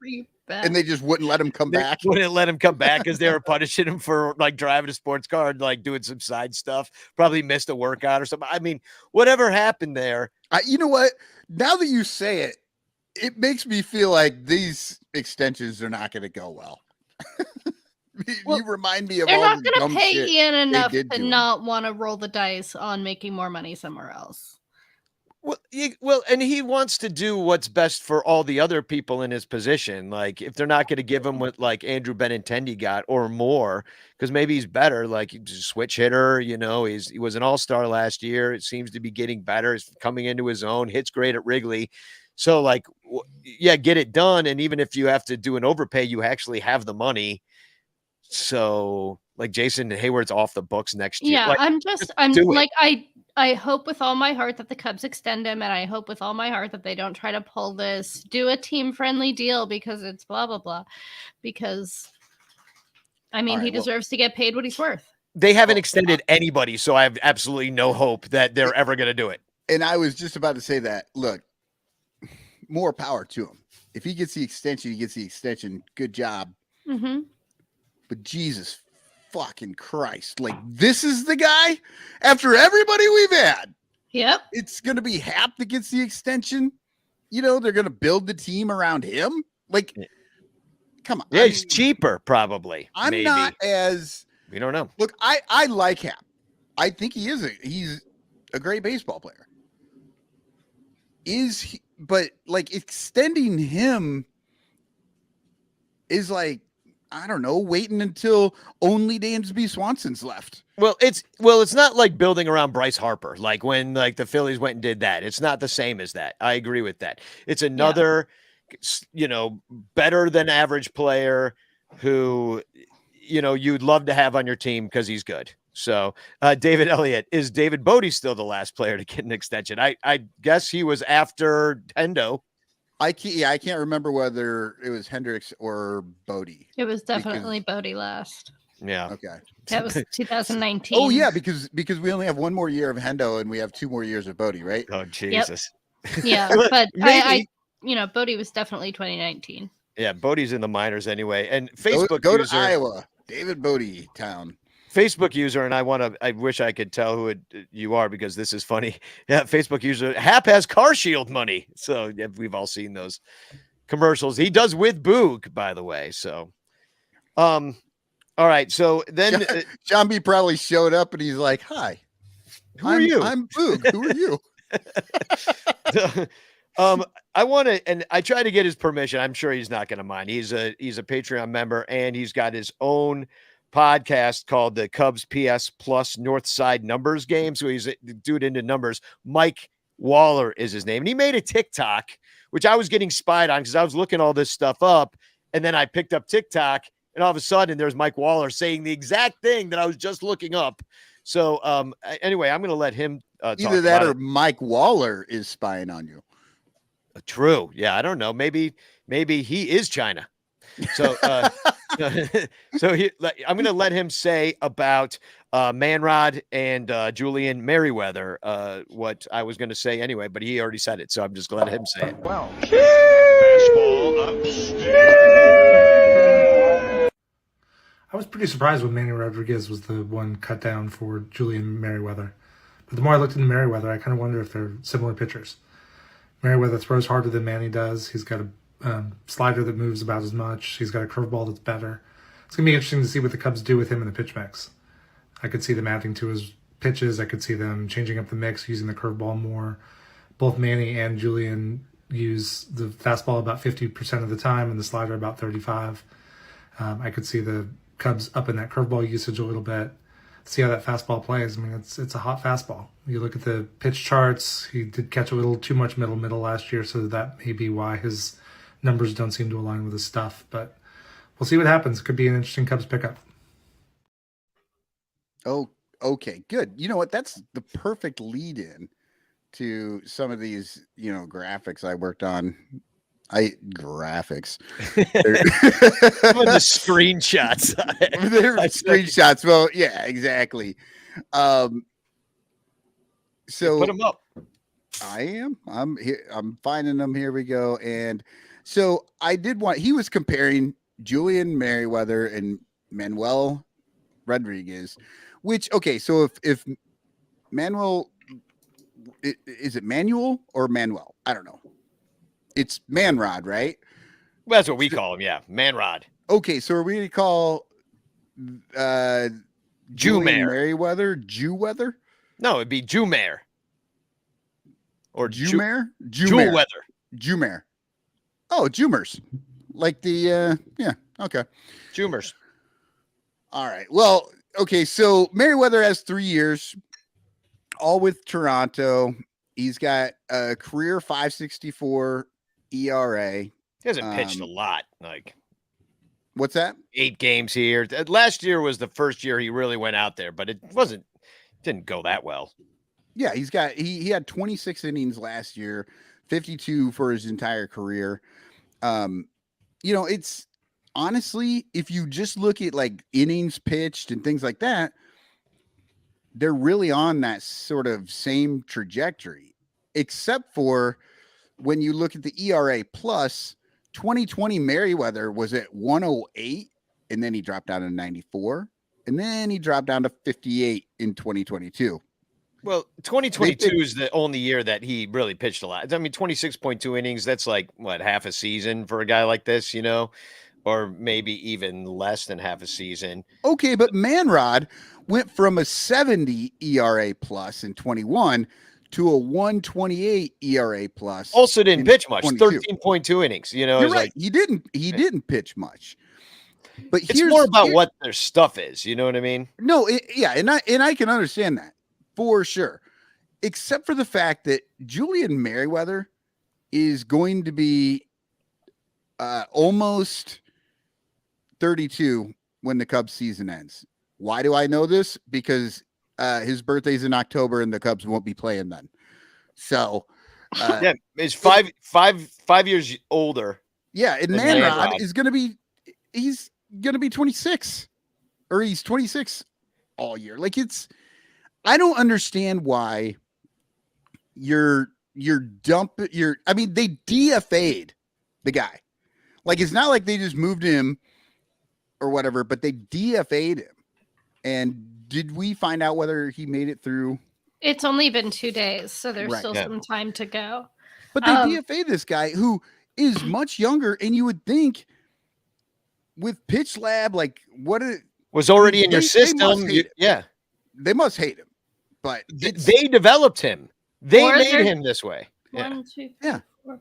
and they just wouldn't let him come back. Wouldn't let him come back because they were punishing him for like driving a sports car and like doing some side stuff. Probably missed a workout or something. I mean, whatever happened there. You know what? Now that you say it, it makes me feel like these extensions are not going to go well. You remind me of they're all not the going to pay Ian enough to him. not want to roll the dice on making more money somewhere else. Well, and he wants to do what's best for all the other people in his position. Like, if they're not going to give him what like Andrew Benintendi got or more, because maybe he's better, like he's a switch hitter. He was an all-star last year. It seems to be getting better. He's coming into his own. Hits great at Wrigley. So, like, get it done. And even if you have to do an overpay, you actually have the money. So, like, Jason Hayward's off the books next year. Yeah, like, I'm like, I hope with all my heart that the Cubs extend him, and I hope with all my heart that they don't try to pull this, do a team-friendly deal because it's blah, blah, blah. Because, he deserves to get paid what he's worth. They haven't extended anybody, so I have absolutely no hope that they're ever going to do it. And I was just about to say that, look, more power to him. If he gets the extension, he gets the extension. Good job. Mm-hmm. But Jesus fucking Christ. Like, this is the guy? After everybody we've had, Yep. it's going to be Hap that gets the extension. You know, they're going to build the team around him. Like, come on. Yeah, he's cheaper, probably. I'm not as... We don't know. Look, I like Hap. I think he's a great baseball player. But like extending him is like, I don't know, waiting until only Dansby Swanson's left. Well, it's not like building around Bryce Harper, like when like the Phillies went and did that. It's not the same as that. I agree with that. It's another, better than average player who, you'd love to have on your team because he's good. So, David Elliott, is David Bodie still the last player to get an extension? I guess he was after Hendo. I can't remember whether it was Hendricks or Bodie. It was definitely Bodie last. Yeah. Okay. That was 2019. Oh yeah, because we only have one more year of Hendo and we have 2 more years of Bodie, right? Oh Jesus. Yep. Yeah, but I Bodie was definitely 2019. Yeah, Bodie's in the minors anyway. And Facebook go user, to Iowa, David Bodie town. Facebook user, and I wish I could tell who you are because this is funny. Yeah, Facebook user, Hap has Car Shield money. So yeah, we've all seen those commercials. He does with Boog, by the way. So, all right. So then John B probably showed up and he's like, "Hi, who are you? I'm Boog. Who are you?" I want to, and I try to get his permission. I'm sure he's not going to mind. He's a Patreon member, and he's got his own podcast called the Cubs PS Plus Northside Numbers Game. So he's a dude into numbers. Mike Waller is his name. And he made a TikTok, which I was getting spied on because I was looking all this stuff up. And then I picked up TikTok, and all of a sudden there's Mike Waller saying the exact thing that I was just looking up. So anyway, I'm going to let him either that or Mike Waller is spying on you. True. Yeah, I don't know. Maybe he is China. So so I'm going to let him say about Manrod and Julian Merriweather what I was going to say anyway, but he already said it, so I'm just going to let him say it. Well, fastball upstairs. I was pretty surprised when Manny Rodriguez was the one cut down for Julian Merriweather. But the more I looked into Merriweather, I kind of wonder if they're similar pitchers. Merriweather throws harder than Manny does. He's got a slider that moves about as much. He's got a curveball that's better. It's going to be interesting to see what the Cubs do with him in the pitch mix. I could see them adding to his pitches. I could see them changing up the mix, using the curveball more. Both Manny and Julian use the fastball about 50% of the time and the slider about 35%. I could see the Cubs up in that curveball usage a little bit. See how that fastball plays. I mean, it's a hot fastball. You look at the pitch charts. He did catch a little too much middle last year, so that may be why his numbers don't seem to align with his stuff. But we'll see what happens. It could be an interesting Cubs pickup. Oh, okay, good. You know what? That's the perfect lead-in to some of these, graphics I worked on. Graphics. The screenshots. They're screenshots. Well, yeah, exactly. So put them up. I am. I'm here. I'm finding them. Here we go. And so he was comparing Julian Merriweather and Manuel Rodriguez, which, okay. So if Manuel, is it Manuel or Manuel? I don't know. It's Manrod, right? Well, that's what we call him. Yeah. Manrod. Okay. So are we going to call, Julian Merriweather Jewweather? No, it'd be Jewmare. Or Jewmare? Jewweather. Jewmare. Oh, Jumers. Like the, yeah. Okay. Jumers. All right. Well, okay. So Merriweather has 3 years, all with Toronto. He's got a career 5.64 ERA. He hasn't pitched a lot. Like, what's that? 8 games here. Last year was the first year he really went out there, but it didn't go that well. Yeah, he had 26 innings last year, 52 for his entire career. It's honestly, if you just look at like innings pitched and things like that, they're really on that sort of same trajectory, except for when you look at the ERA plus, 2020 Merriweather was at 108, and then he dropped down to 94, and then he dropped down to 58 in 2022. Well, 2022 is the only year that he really pitched a lot. I mean, 26.2 innings, that's like, what, half a season for a guy like this, you know? Or maybe even less than half a season. Okay, but Manrod went from a 70 ERA plus in 21 to a 128 ERA plus. Also didn't pitch much, 13.2 innings. You know, you're right. Like, he didn't pitch much. But it's more about what their stuff is. You know what I mean? No, and I can understand that for sure, except for the fact that Julian Merriweather is going to be almost 32 when the Cubs season ends. Why do I know this? Because his birthday's in October and the Cubs won't be playing then. So yeah, it's five years older. Yeah, and Manrod is going to be 26, or he's 26 all year. Like, I don't understand why they DFA'd the guy. Like, it's not like they just moved him or whatever, but they DFA'd him. And did we find out whether he made it through? It's only been 2 days, so there's still some time to go. But they DFA'd this guy who is much younger, and you would think with Pitch Lab, like, was already in your system. They must hate him. But they developed him. They made him this way. One, two, three, yeah. 4.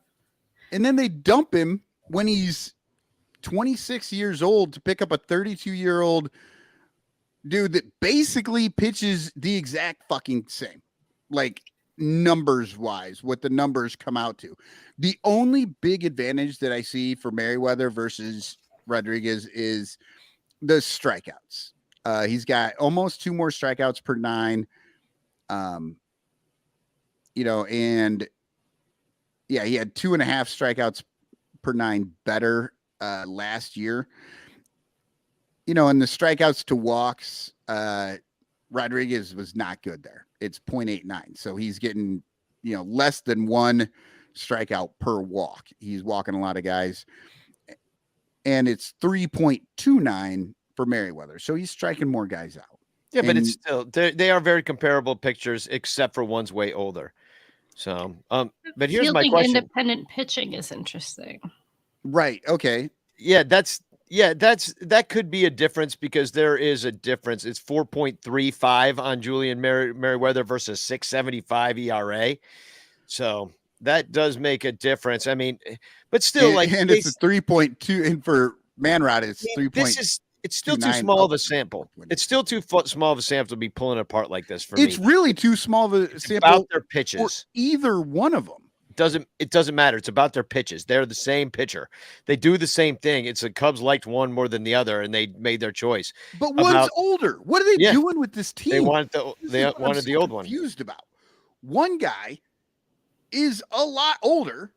And then they dump him when he's 26 years old to pick up a 32-year-old dude that basically pitches the exact fucking same, like, numbers wise, what the numbers come out to. The only big advantage that I see for Merriweather versus Rodriguez is the strikeouts. He's got almost 2 more strikeouts per 9. You know, and yeah, he had 2.5 strikeouts per 9 better last year. You know, and the strikeouts to walks, Rodriguez was not good there. It's 0.89. So he's getting, you know, less than 1 strikeout per walk. He's walking a lot of guys. And it's 3.29 for Merriweather. So he's striking more guys out. Yeah, but it's still, they are very comparable pictures, except for one's way older. So, but here's my question. Independent pitching is interesting. Right. Okay. Yeah, that could be a difference, because there is a difference. It's 4.35 on Julian Merriweather versus 6.75 ERA. So that does make a difference. I mean, but still, and it's a 3.2, and for Manrod, it's 3. It's still too small of a sample. It's still too small of a sample to be pulling apart like this for me. It's really too small of a sample about their pitches. For either one of them. It doesn't matter. It's about their pitches. They're the same pitcher. They do the same thing. It's the Cubs liked one more than the other, and they made their choice. But one's older. What are they doing with this team? They wanted the old one. Confused about. One guy is a lot older,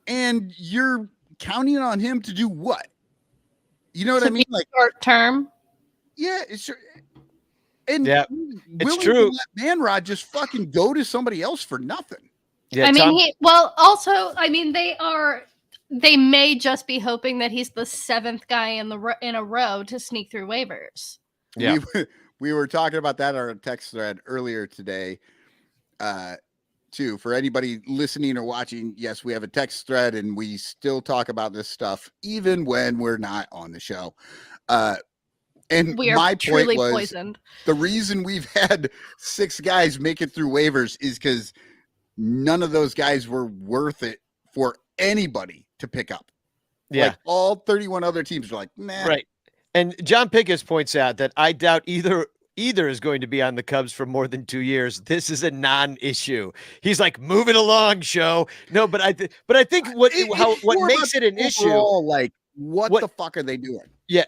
and you're counting on him to do what? You know what I mean? Like, short term. Yeah, it's and it's true. Let Manrod just fucking go to somebody else for nothing. Yeah, I mean, they may just be hoping that he's the 7th guy in a row to sneak through waivers. Yeah, we were talking about that on our text thread earlier today. Too, for anybody listening or watching, yes, we have a text thread, and we still talk about this stuff even when we're not on the show. And we are my point was, poisoned. The reason we've had 6 guys make it through waivers is because none of those guys were worth it for anybody to pick up. Yeah, like, all 31 other teams are like, nah. Right. And John Pickus points out that I doubt either is going to be on the Cubs for more than 2 years. This is a non-issue. He's like, moving along, show. No, but I think what makes it an issue, like, what the fuck are they doing? Yeah,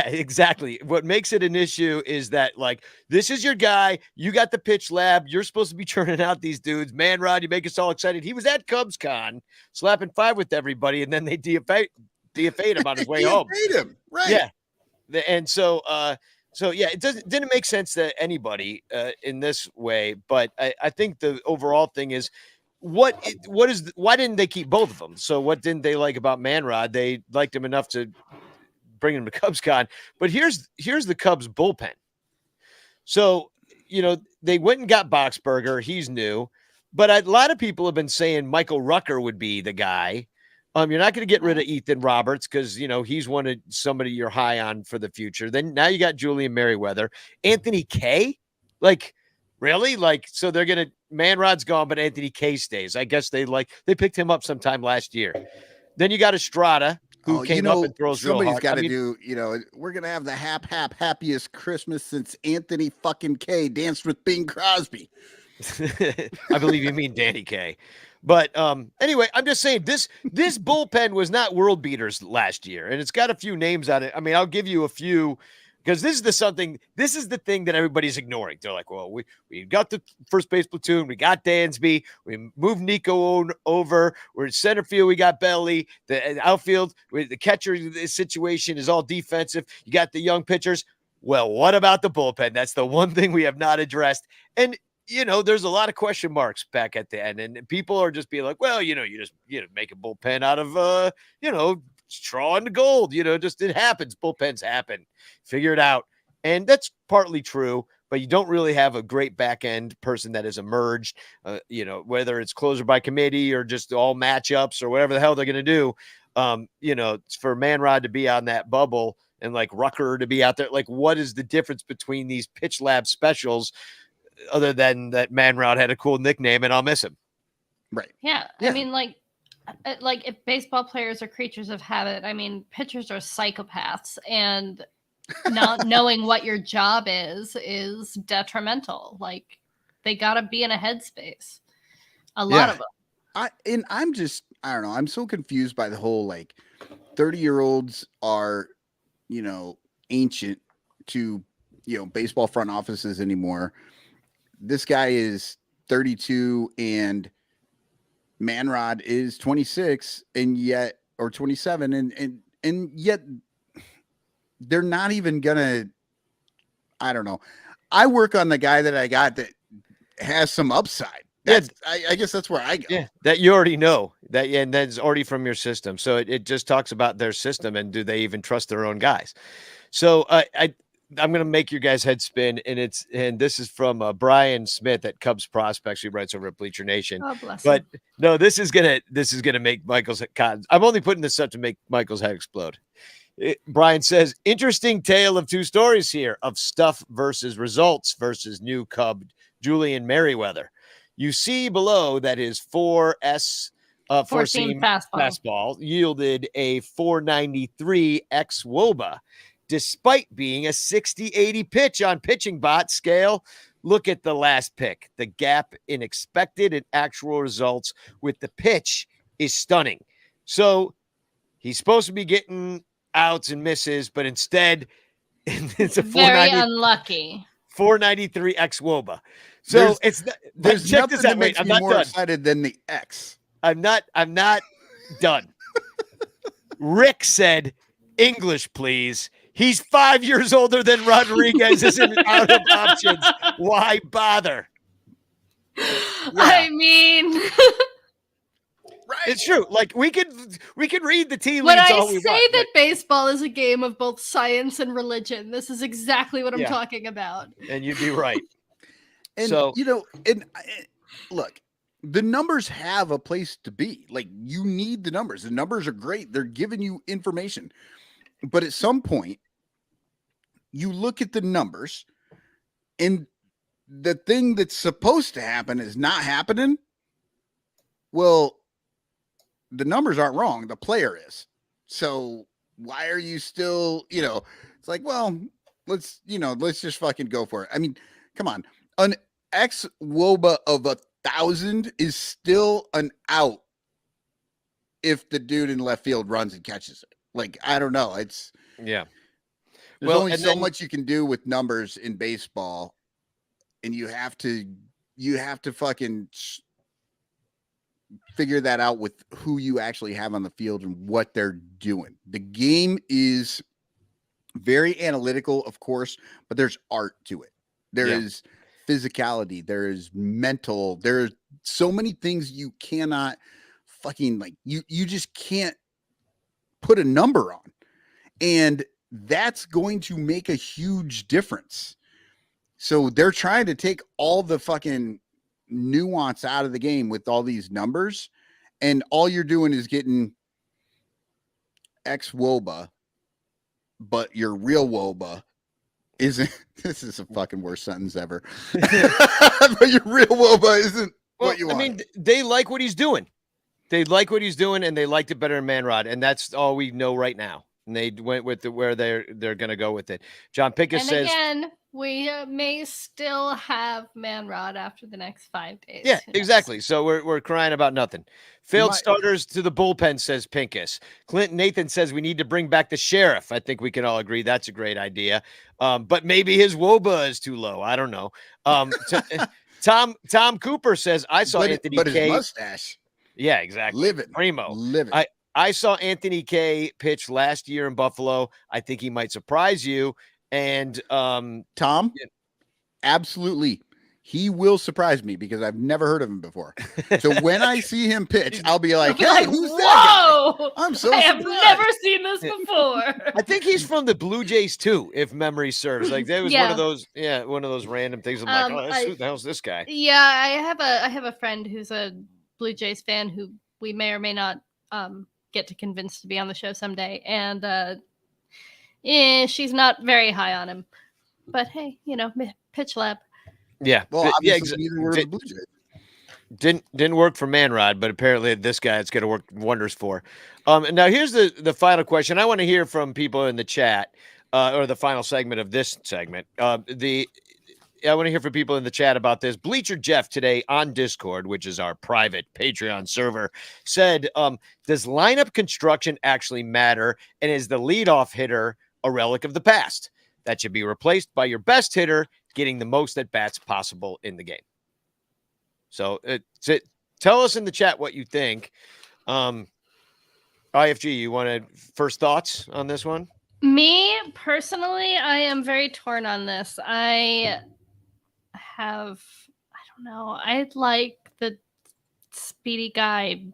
exactly. What makes it an issue is that, like, this is your guy. You got the pitch lab. You're supposed to be churning out these dudes. Manrod, you make us all excited. He was at CubsCon, slapping 5 with everybody, and then they DFA'd him on his way home. Him, right? Yeah, and so yeah, it didn't make sense to anybody in this way. But I think the overall thing is, why didn't they keep both of them? So what didn't they like about Manrod? They liked him enough to bring him to CubsCon. But here's the Cubs bullpen. So, they went and got Boxberger. He's new. But a lot of people have been saying Michael Rucker would be the guy. You're not going to get rid of Ethan Roberts because, he's somebody you're high on for the future. Then now you got Julian Merriweather. Anthony Kay? Like, really? Like, so they're going to – Manrod's gone, but Anthony Kay stays. I guess they picked him up sometime last year. Then you got Estrada, who came up and throws real hard. Somebody's got to do, we're going to have the happiest Christmas since Anthony fucking Kay danced with Bing Crosby. I believe you mean Danny Kaye. But anyway, I'm just saying this bullpen was not world beaters last year, and it's got a few names on it. I mean, I'll give you a few because this is the thing that everybody's ignoring. They're like, well, we got the first base platoon, we got Dansby, we moved Nico over, we're in center field, we got Belly, the outfield, the catcher situation is all defensive. You got the young pitchers. Well, what about the bullpen? That's the one thing we have not addressed. And there's a lot of question marks back at the end, and people are just being like, well, you just make a bullpen out of, straw and gold, just it happens. Bullpens happen. Figure it out. And that's partly true, but you don't really have a great back end person that has emerged, whether it's closer by committee or just all matchups or whatever the hell they're going to do. It's for Manrod to be on that bubble and like Rucker to be out there. Like, what is the difference between these pitch lab specials? Other than that, Manrod had a cool nickname, and I'll miss him. Right. Yeah. I mean, like if baseball players are creatures of habit, I mean, pitchers are psychopaths, and not knowing what your job is detrimental. Like, they got to be in a headspace. A lot of them. I'm just, I don't know. I'm so confused by the whole, 30-year-olds are, ancient to, baseball front offices anymore. This guy is 32 and Manrod is 26 or 27 and yet they're not even gonna, I don't know. I work on the guy that I got that has some upside. I guess that's where I go. Yeah, that you already know that, and that's already from your system. So it just talks about their system and do they even trust their own guys? So I'm going to make your guys' head spin, and this is from Brian Smith at Cubs Prospects, who writes over at Bleacher Nation. Oh, bless but him. No, this is gonna make Michael's head. I'm only putting this up to make Michael's head explode. Brian says, interesting tale of two stories here of stuff versus results versus new Cub Julian Merriweather. You see below that his 4-seam fastball yielded a 493 ex-WOBA. Despite being a 60-80 pitch on pitching bot scale. Look at the last pick. The gap in expected and actual results with the pitch is stunning. So he's supposed to be getting outs and misses, but instead it's a very unlucky 493 ex-WOBA. So there's nothing that makes me more excited than the X. I'm not done. Rick said, English, please. He's 5 years older than Rodriguez, isn't out of options. Why bother? Yeah. I mean, right. It's true. Like we could read the tea leaves. When I say that baseball is a game of both science and religion, this is exactly what I'm talking about. And you'd be right. And look, the numbers have a place to be. Like, you need the numbers. The numbers are great. They're giving you information. But at some point, you look at the numbers and the thing that's supposed to happen is not happening. Well, the numbers aren't wrong. The player is. So why are you still, it's like, well, let's just fucking go for it. I mean, come on. An ex-WOBA of 1,000 is still an out if the dude in left field runs and catches it. Like, I don't know. There's only so much you can do with numbers in baseball, and you have to fucking figure that out with who you actually have on the field and what they're doing. The game is very analytical, of course, but there's art to it. There is physicality, there is mental, there's so many things you cannot fucking like, you just can't put a number on. And that's going to make a huge difference. So they're trying to take all the fucking nuance out of the game with all these numbers. And all you're doing is getting X WOBA, but your real WOBA isn't. This is a fucking worst sentence ever. But your real WOBA isn't what you want. I mean, they like what he's doing. They like what he's doing, and they liked it better than Manrod, and that's all we know right now. And they went with where they're going to go with it. John Pincus says, again, we may still have Manrod after the next 5 days. yeah, exactly. So we're crying about nothing. Failed starters to the bullpen, says Pincus. Clinton Nathan says we need to bring back the sheriff. I think we can all agree that's a great idea. But maybe his WOBA is too low. I don't know. Tom Cooper says I saw Anthony but K. his mustache. Yeah, exactly. Living. Primo. Living. I saw Anthony K pitch last year in Buffalo. I think he might surprise you. And Tom, absolutely. He will surprise me because I've never heard of him before. So when I see him pitch, I'll be like, hey, who's that guy? I'm so I have surprised. never seen this before. I think he's from the Blue Jays too, if memory serves. Like that was one of those random things. I'm like, who the hell's this guy? Yeah, I have a friend who's a Blue Jays fan who we may or may not get to convince to be on the show someday. And she's not very high on him. But hey, pitch lab. Yeah. Well, yeah, neither were the Blue Jays. Didn't work for Manrod, but apparently this guy it's going to work wonders for. Now here's the final question. I want to hear from people in the chat, or the final segment of this segment. I want to hear from people in the chat about this. Bleacher Jeff today on Discord, which is our private Patreon server, said, does lineup construction actually matter? And is the leadoff hitter a relic of the past that should be replaced by your best hitter getting the most at bats possible in the game? So tell us in the chat what you think. IFG, you wanted first thoughts on this one? Me personally, I am very torn on this. I don't know. I like the speedy guy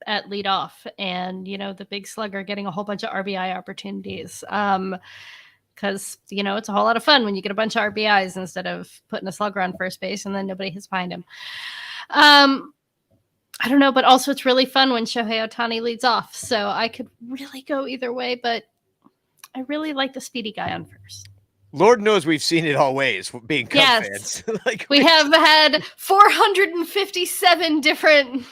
at leadoff and, the big slugger getting a whole bunch of RBI opportunities. Because, it's a whole lot of fun when you get a bunch of RBIs instead of putting a slugger on first base and then nobody hits behind him. I don't know, but also it's really fun when Shohei Ohtani leads off. So I could really go either way, but I really like the speedy guy on first. Lord knows we've seen it all ways being Cubs fans. We have had 457 different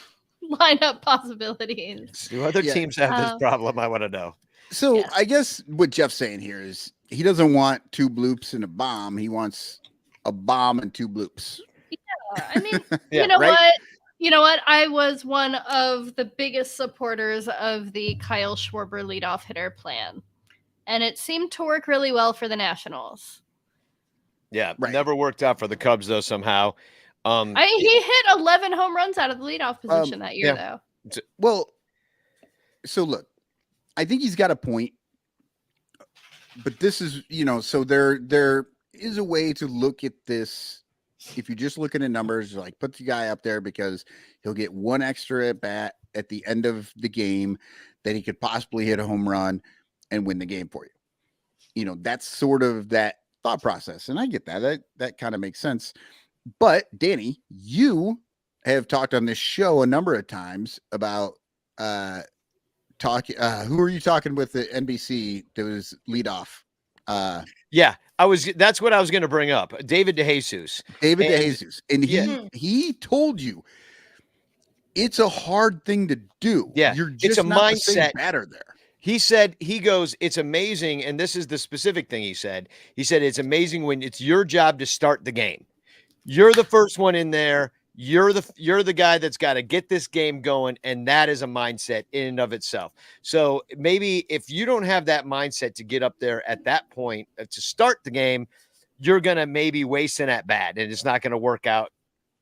lineup possibilities. Do other teams have this problem? I want to know. So I guess what Jeff's saying here is he doesn't want 2 bloops and a bomb. He wants a bomb and 2 bloops. Yeah, I mean, you know what? You know what? I was one of the biggest supporters of the Kyle Schwarber leadoff hitter plan. And it seemed to work really well for the Nationals. Yeah, never worked out for the Cubs, though, somehow. He hit 11 home runs out of the leadoff position that year, though. Well, so look, I think he's got a point. But this is, so there is a way to look at this. If you just look at the numbers, like put the guy up there because he'll get 1 extra at bat at the end of the game that he could possibly hit a home run and win the game for you. That's sort of that thought process. And I get that. That kind of makes sense. But Danny, you have talked on this show a number of times about who are you talking with at NBC that was leadoff? That's what I was going to bring up. David DeJesus. And he told you it's a hard thing to do. Yeah. You're just it's a not mindset the same batter there. He said, it's amazing. And this is the specific thing he said. He said, it's amazing when it's your job to start the game. You're the first one in there. You're the guy that's got to get this game going. And that is a mindset in and of itself. So maybe if you don't have that mindset to get up there at that point to start the game, you're going to maybe waste an at bat and it's not going to work out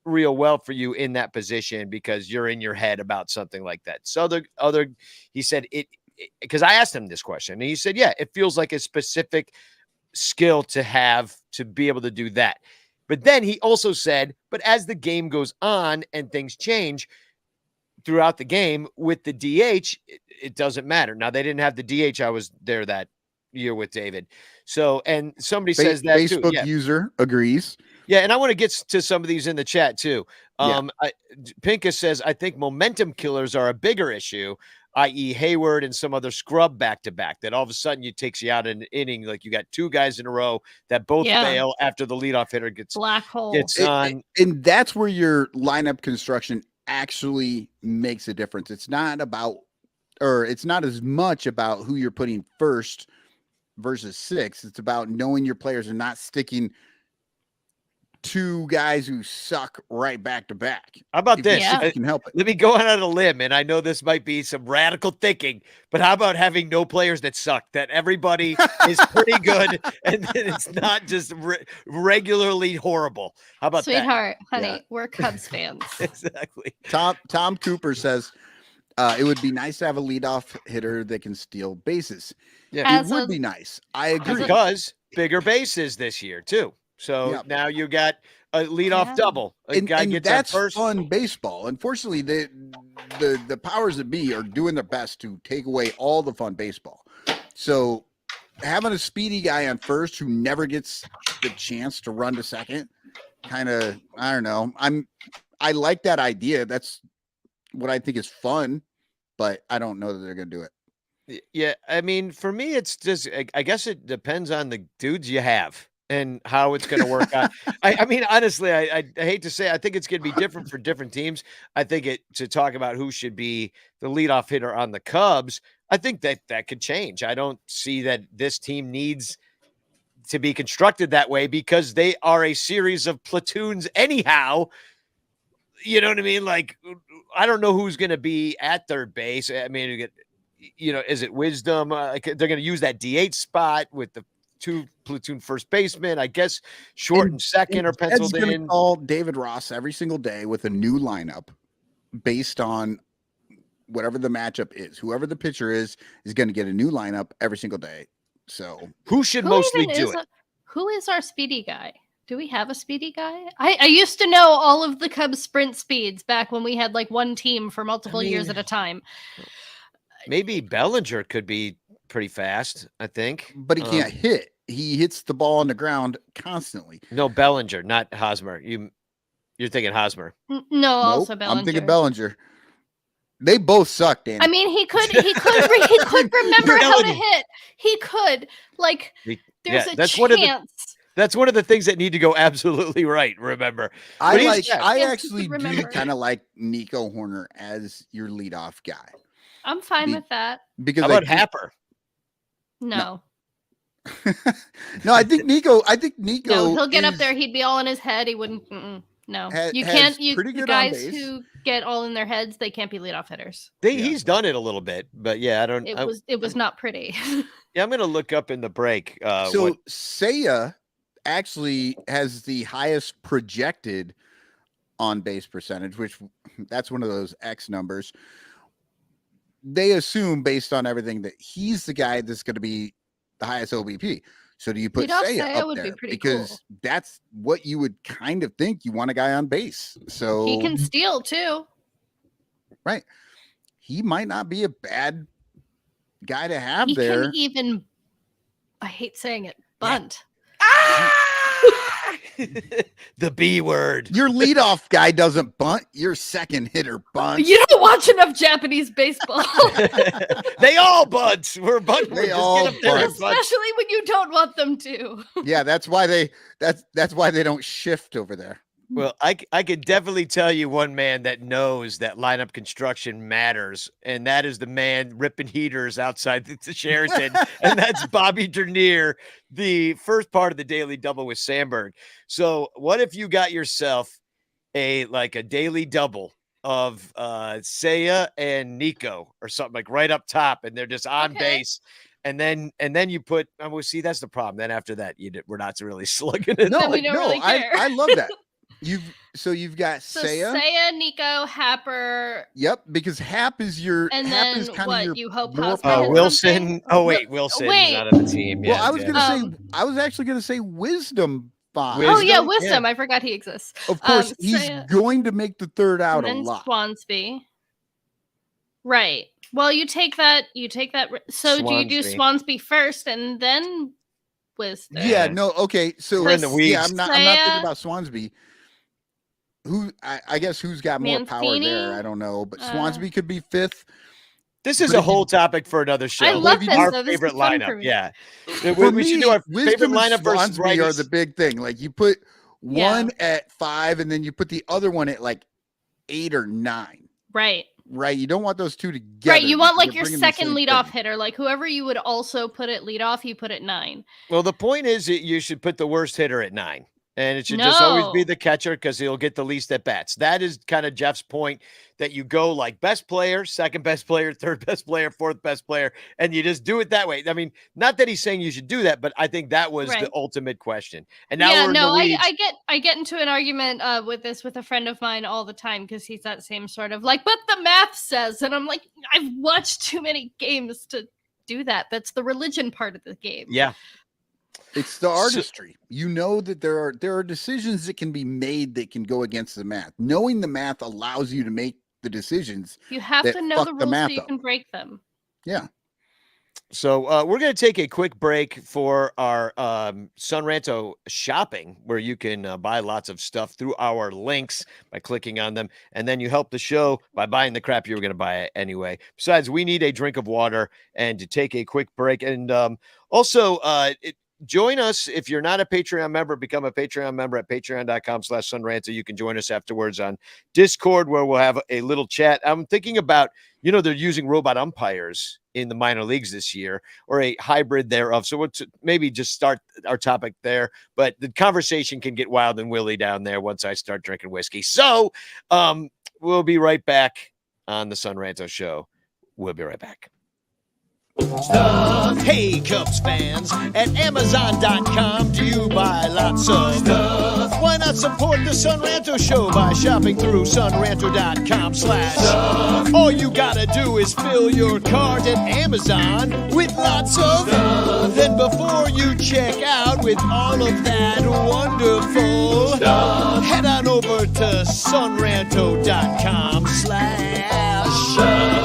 real well for you in that position because you're in your head about something like that. So he said because I asked him this question and he said, yeah, it feels like a specific skill to have to be able to do that. But then he also said, but as the game goes on and things change throughout the game with the DH, it doesn't matter. Now, they didn't have the DH. I was there that year with David. So, and somebody says that Facebook too. user agrees. Yeah, and I want to get to some of these in the chat too. Pinkus says, I think momentum killers are a bigger issue, i.e. Hayward and some other scrub back-to-back, that all of a sudden it takes you out in an inning. Like you got two guys in a row that both fail after the leadoff hitter gets black hole. on. And that's where your lineup construction actually makes a difference. It's not about, or it's not as much about who you're putting first versus sixth. It's about knowing your players are not sticking two guys who suck right back to back. How about this? You can help it. Let me go out on a limb, and I know this might be some radical thinking, but how about having no players that suck, that everybody is pretty good, and then it's not just regularly horrible? How about Sweetheart, honey, we're Cubs fans. Exactly. Tom Cooper says, it would be nice to have a leadoff hitter that can steal bases. Yeah, it would be nice. I agree. Because bigger bases this year, too. So now you got a leadoff double. A guy gets that's first. Fun baseball. Unfortunately, the powers that be are doing their best to take away all the fun baseball. So having a speedy guy on first who never gets the chance to run to second, kind of, I don't know. I like that idea. That's what I think is fun, but I don't know that they're going to do it. Yeah, I mean, for me, it's just, I guess it depends on the dudes you have and how it's going to work out. I mean, honestly, I hate to say, I think it's going to be different for different teams. I think to talk about who should be the leadoff hitter on the Cubs, I think that could change. I don't see that this team needs to be constructed that way because they are a series of platoons anyhow. You know what I mean? Like, I don't know who's going to be at third base. I mean, is it Wisdom? They're going to use that DH spot with the two platoon first baseman. I guess short and second are penciled in. Call David Ross every single day with a new lineup based on whatever the matchup is. Whoever the pitcher is going to get a new lineup every single day. So who should mostly do it? Who is our speedy guy? Do we have a speedy guy? I used to know all of the Cubs sprint speeds back when we had like one team for multiple years at a time. Maybe Bellinger could be pretty fast, I think. But he can't hit. He hits the ball on the ground constantly. No, Bellinger, not Hosmer. You're thinking Hosmer. No, also Bellinger. I'm thinking Bellinger. They both suck, Danny. I mean, he could remember how to hit. He could. Like, there's a chance. That's one of the things that need to go absolutely right. Remember, I actually do kind of like Nico Horner as your leadoff guy. I'm fine with that. Because how about Happer? No. No, I think Nico. No, he'll get up there. He'd be all in his head. He wouldn't. No, you can't. The guys who get all in their heads, they can't be leadoff hitters. He's done it a little bit, but yeah, I don't. It was not pretty. Yeah, I'm gonna look up in the break. Seiya actually has the highest projected on base percentage, which that's one of those X numbers. They assume based on everything that he's the guy that's going to be the highest OBP. So do you put Seiya up there? Because that's what you would kind of think. You want a guy on base. So he can steal too. Right. He might not be a bad guy to have there. He can even, I hate saying it, bunt. Ah! The B word. Your leadoff guy doesn't bunt. Your second hitter bunts. You don't watch enough Japanese baseball. They all bunt. We're bunting. They all bunt. Especially when you don't want them to. Yeah, that's why they don't shift over there. Well, I could definitely tell you one man that knows that lineup construction matters, and that is the man ripping heaters outside the Sheraton, and that's Bobby Dernier, the first part of the daily double with Sandberg. So what if you got yourself a daily double of Seiya and Nico or something like right up top, and they're just on base. And then you put, see, that's the problem. Then after that, we're not really slugging it. No, we don't really care. I love that. You've got Seiya, Nico, Happer. Yep, because Hap is your. And Hap then is kind of you hope Wilson. Oh wait, Wilson is not on the team. Well, I was actually gonna say Wisdom 5. Oh yeah, Wisdom, Wisdom. I forgot he exists. Of course, So, he's going to make the third out and a then lot. Swansby. Right. Well, you take that. So do you do Swansby first and then Wisdom? Yeah, no, okay. So We're in the weeds. yeah, I'm not thinking about Swansby. I guess who's got more power Mancini? there? I don't know, but Swansby could be 5th. This is a whole topic for another show. I love this, our though. This favorite is fun for lineup. me. Yeah, For we me, should do our Wisdom favorite lineup and versus Swansby are righties. the big thing. Like you put one at 5, and then you put the other one at like 8 or 9. Right. Right. You don't want those two together. Right. You want because like they're your bringing the second same leadoff thing. hitter, like whoever you would also put at leadoff, you put at 9. Well, the point is that you should put the worst hitter at 9. And it should just always be No. the catcher because he'll get the least at bats. That is kind of Jeff's point, that you go like best player, second best player, third best player, fourth best player, and you just do it that way. I mean, not that he's saying you should do that, but I think that was Right. the ultimate question. And now we're in the weeds. I get into an argument with a friend of mine all the time because he's that same sort of like, but the math says, and I'm like, I've watched too many games to do that. That's the religion part of the game. Yeah. It's the artistry. You know that there are decisions that can be made that can go against the math. Knowing the math allows you to make the decisions. You have that to know fuck the the rules so math you up. can break them. Yeah. So we're going to take a quick break for our Sun Ranto shopping, where you can buy lots of stuff through our links by clicking on them. And then you help the show by buying the crap you were going to buy anyway. Besides, we need a drink of water and to take a quick break. And also, join us. If you're not a Patreon member, become a Patreon member at patreon.com/sunranto. You can join us afterwards on Discord, where we'll have a little chat. I'm thinking about, they're using robot umpires in the minor leagues this year, or a hybrid thereof. So we'll maybe just start our topic there, but the conversation can get wild and willy down there once I start drinking whiskey. So we'll be right back on the Sun Ranto show. We'll be right back. Stuff. Hey, Cubs fans, at Amazon.com, do you buy lots of stuff? Why not support the Sun Ranto show by shopping through sunranto.com/. All you gotta do is fill your cart at Amazon with lots of stuff. Then before you check out with all of that wonderful stuff, head on over to sunranto.com/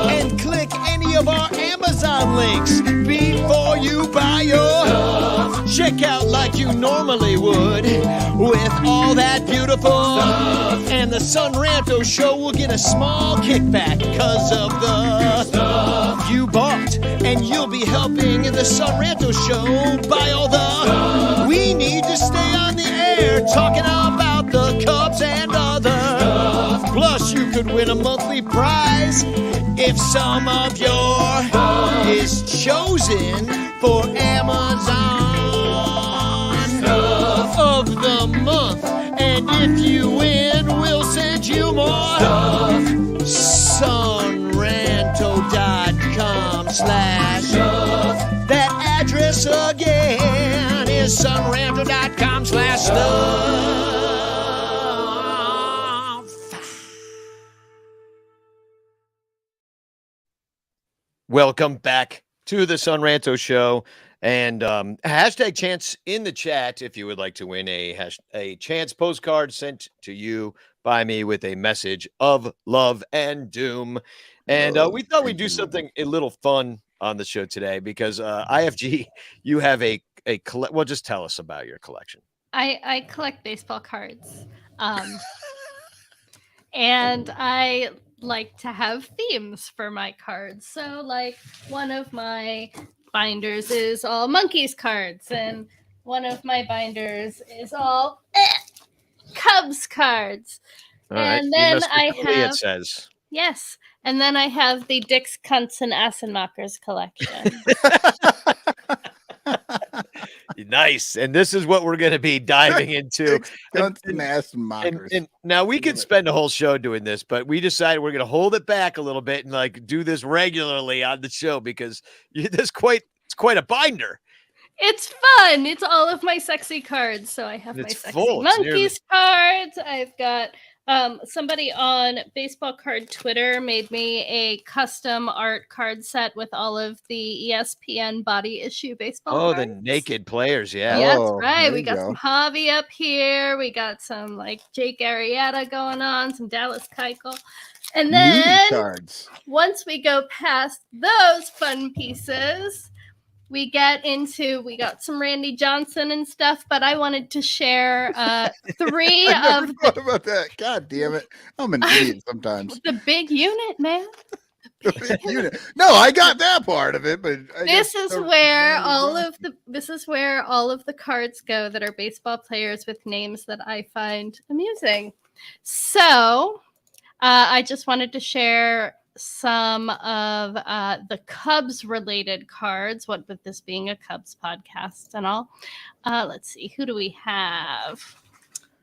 and click any of our Amazon links before you buy your stuff. Check out like you normally would with all that beautiful stuff. And the Sun Ranto show will get a small kickback because of the stuff you bought. And you'll be helping the Sun Ranto show buy all the stuff we need to stay on the air talking about the Cubs and other stuff. Plus you could win a monthly prize if some of your stuff is chosen for Amazon stuff of the month. And if you win, we'll send you more stuff. Sunranto.com/ that address again is sunranto.com/ stuff. Welcome back to the Sun Ranto show, and hashtag chance in the chat if you would like to win a chance postcard sent to you by me with a message of love and doom. And we thought we'd do something a little fun on the show today because IFG, you have a well, just tell us about your collection. I collect baseball cards, and I like to have themes for my cards. So like one of my binders is all monkeys cards, and one of my binders is all Cubs cards. All and right. then I have, it says. Yes, and then I have the Dicks, Cunts, and Assenmachers collection. Nice. And this is what we're going to be diving into. And now we could spend a whole show doing this, but we decided we're going to hold it back a little bit and like do this regularly on the show because it's quite a binder. It's fun. It's all of my sexy cards. So I have my sexy monkeys cards. I've got Somebody on baseball card Twitter made me a custom art card set with all of the ESPN body issue baseball Oh, cards. the naked players. Yeah. Yes, Oh, right. there We you got go. some Javi up here. We got some like Jake Arrieta going on, some Dallas Keuchel. And then Nudie cards. once we go past those fun pieces, we got some Randy Johnson and stuff, but I wanted to share three I of never thought about that. God damn it. I'm an idiot sometimes. the big unit, man. The big unit. No, I got that part of it, but This is where all of the cards go that are baseball players with names that I find amusing. So I just wanted to share some of the Cubs related cards, what with this being a Cubs podcast and all. Let's see, who do we have?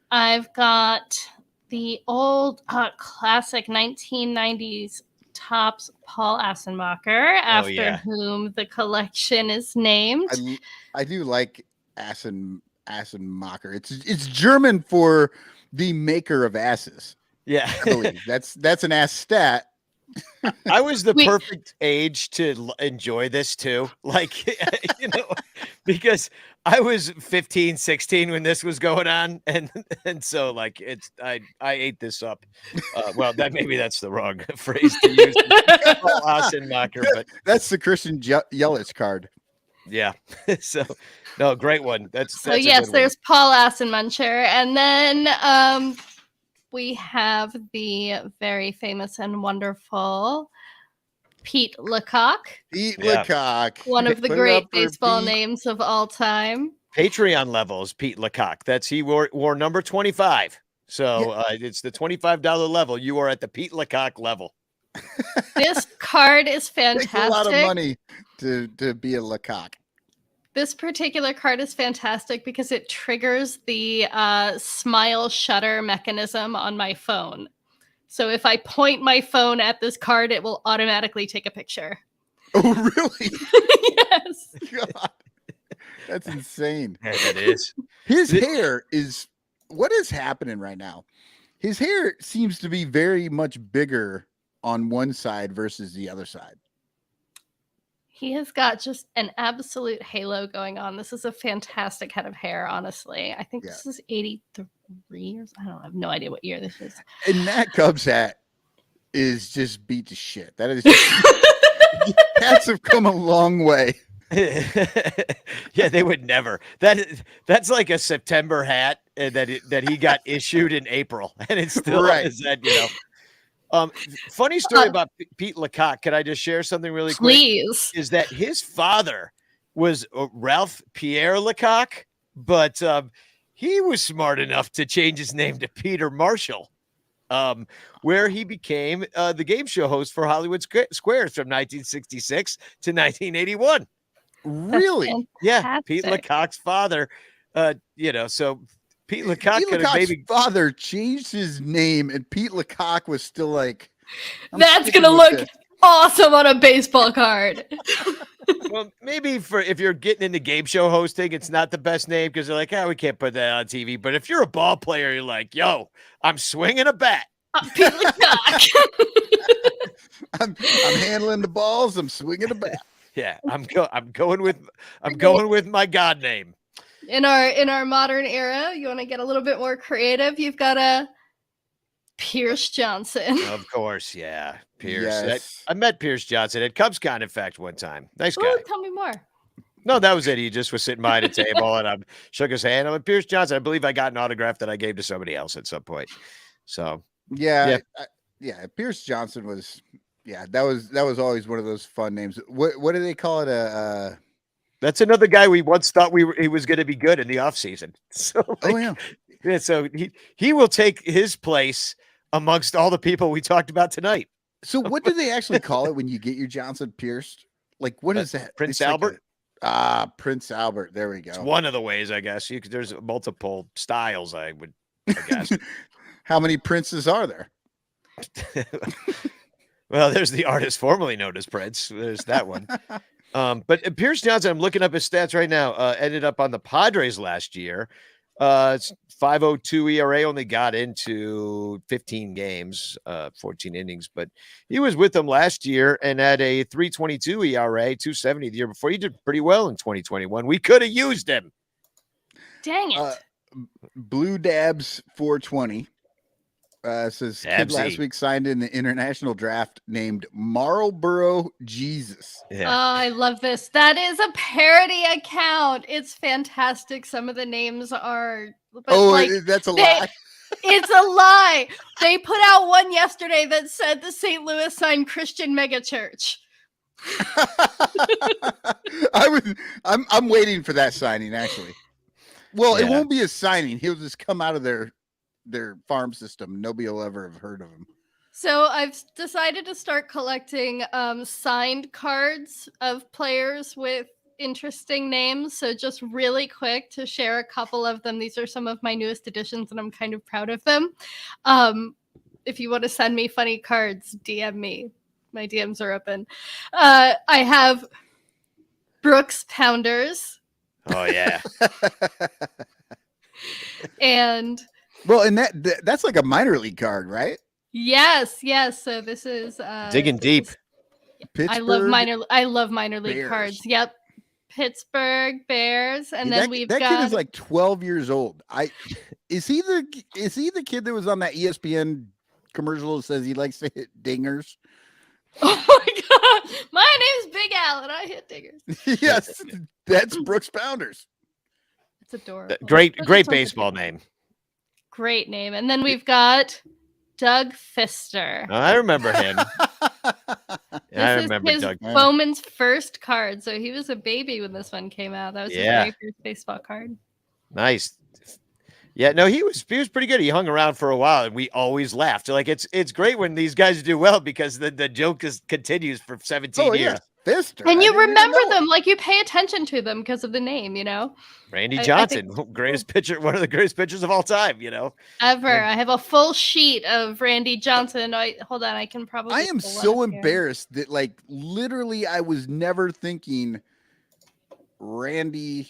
I've got the old classic 1990s Topps Paul Assenmacher, after whom the collection is named. I do like Assenmacher. It's German for the maker of asses. Yeah. I believe that's an ass stat. I was the perfect age to enjoy this too. Like, because I was 15, 16 when this was going on. And so like I ate this up. Well, maybe that's the wrong phrase to use. Assenmacher, but that's the Christian Yelich card. Yeah. So no, great one. That's yes, there's Paul Assenmacher. And then we have the very famous and wonderful Pete Lecoq. Lecoq. One of the great baseball names of all time. Patreon levels, Pete Lecoq. He wore number 25. So it's the $25 level. You are at the Pete Lecoq level. This card is fantastic. Takes a lot of money to be a Lecoq. This particular card is fantastic because it triggers the smile shutter mechanism on my phone. So if I point my phone at this card, it will automatically take a picture. Oh, really? Yes. God, that's insane. Yeah, that is. His hair is, what is happening right now? His hair seems to be very much bigger on one side versus the other side. He has got just an absolute halo going on. This is a fantastic head of hair, honestly. I think this is 83 or I have no idea what year this is. And that Cubs hat is just beat to shit. That is hats have come a long way. Yeah, they would never. That's like a September hat that he got issued in April, and it's still on his head, Funny story about Pete Lecoq. Can I just share something really quick? Please. Is that his father was Ralph Pierre Lecoq, but he was smart enough to change his name to Peter Marshall, where he became the game show host for Hollywood Squares from 1966 to 1981. Really? Yeah, Pete Lecoq's father. So Pete Lecoq could have maybe father changed his name, and Pete Lecoq was still like, that's gonna look awesome on a baseball card. Well, maybe if you're getting into game show hosting, it's not the best name because they're like, we can't put that on TV. But if you're a ball player, you're like, yo, I'm swinging a bat. Pete Lecoq. I'm handling the balls. I'm swinging a bat. Yeah, I'm going with my God name. In our modern era, you want to get a little bit more creative, you've got a Pierce Johnson. Of course, yeah. Pierce. Yes. I met Pierce Johnson at CubsCon, in fact, one time. Nice guy. Tell me more. No, that was it. He just was sitting behind a table, and I shook his hand. I'm like, Pierce Johnson. I believe I got an autograph that I gave to somebody else at some point. So yeah. Pierce Johnson was, that was always one of those fun names. What do they call it? That's another guy we once thought he was going to be good in the offseason. So so he will take his place amongst all the people we talked about tonight. So what do they actually call it when you get your Johnson pierced? Like, what is that? Prince Albert? Like Prince Albert. There we go. It's one of the ways, I guess. There's multiple styles, I guess. How many princes are there? Well, there's the artist formerly known as Prince. There's that one. But Pierce Johnson, I'm looking up his stats right now, ended up on the Padres last year. It's 5.02 ERA, only got into 15 games, 14 innings, but he was with them last year and had a 3.22 ERA, 2.70 the year before. He did pretty well in 2021. We could have used him. Dang it. Blue Dabs 420 says kid Dabsy. last week signed in the international draft named Marlboro Jesus. Oh, I love this. That is a parody account. It's fantastic. Some of the names are that's a lie. It's a lie. They put out one yesterday that said the St. Louis signed Christian megachurch. I'm waiting for that signing actually. Well, it won't be a signing. He'll just come out of their farm system. Nobody will ever have heard of him. So I've decided to start collecting signed cards of players with interesting names. So just really quick to share a couple of them. These are some of my newest additions and I'm kind of proud of them. If you want to send me funny cards, DM me. My DMs are open. I have Brooks Pounders. Oh, yeah. And that's like a minor league card, right? Yes. So this is digging deep. I love minor league Bears. cards. Yep. Pittsburgh Bears. And then we've got kid is like 12 years old. Is he the kid that was on that ESPN commercial that says he likes to hit dingers? Oh my god. My name's Big Al and I hit dingers. Yes, that's Brooks Pounders. It's adorable. Great baseball name. Great name. And then we've got Doug Fister. I remember him. This is his Doug. Bowman's first card. So he was a baby when this one came out. That was his very first baseball card. Nice. Yeah, no, he was pretty good. He hung around for a while, and we always laughed. Like it's great when these guys do well because the joke continues for 17 years. Fister. And you remember them, like you pay attention to them because of the name, you know. Randy Johnson, greatest pitcher, one of the greatest pitchers of all time, you know. Ever. I have a full sheet of Randy Johnson. Hold on, I can probably. I am so embarrassed that like literally I was never thinking Randy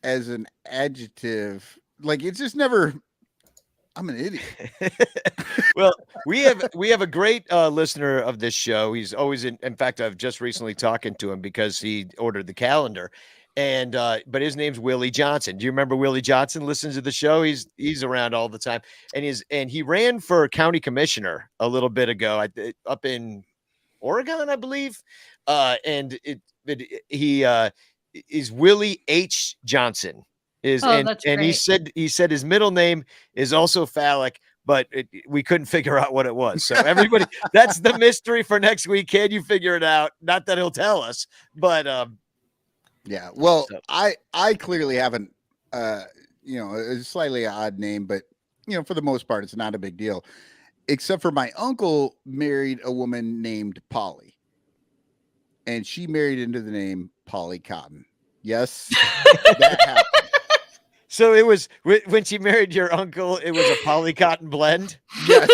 as an adjective. Like it's just never. I'm an idiot. Well, we have a great listener of this show. He's always in fact, I've just recently talking to him because he ordered the calendar, and but his name's Willie Johnson. Do you remember Willie Johnson? Listens to the show. He's around all the time, and he ran for county commissioner a little bit ago up in Oregon, I believe. And he is Willie H. Johnson. And he said his middle name is also phallic, but we couldn't figure out what it was. So everybody, that's the mystery for next week. Can you figure it out? Not that he'll tell us, but yeah. Well, so. I clearly haven't. A slightly odd name, but for the most part, it's not a big deal. Except for my uncle married a woman named Polly, and she married into the name Polly Cotton. Yes, that happened. So it was when she married your uncle, it was a Polly Cotton blend. Yes,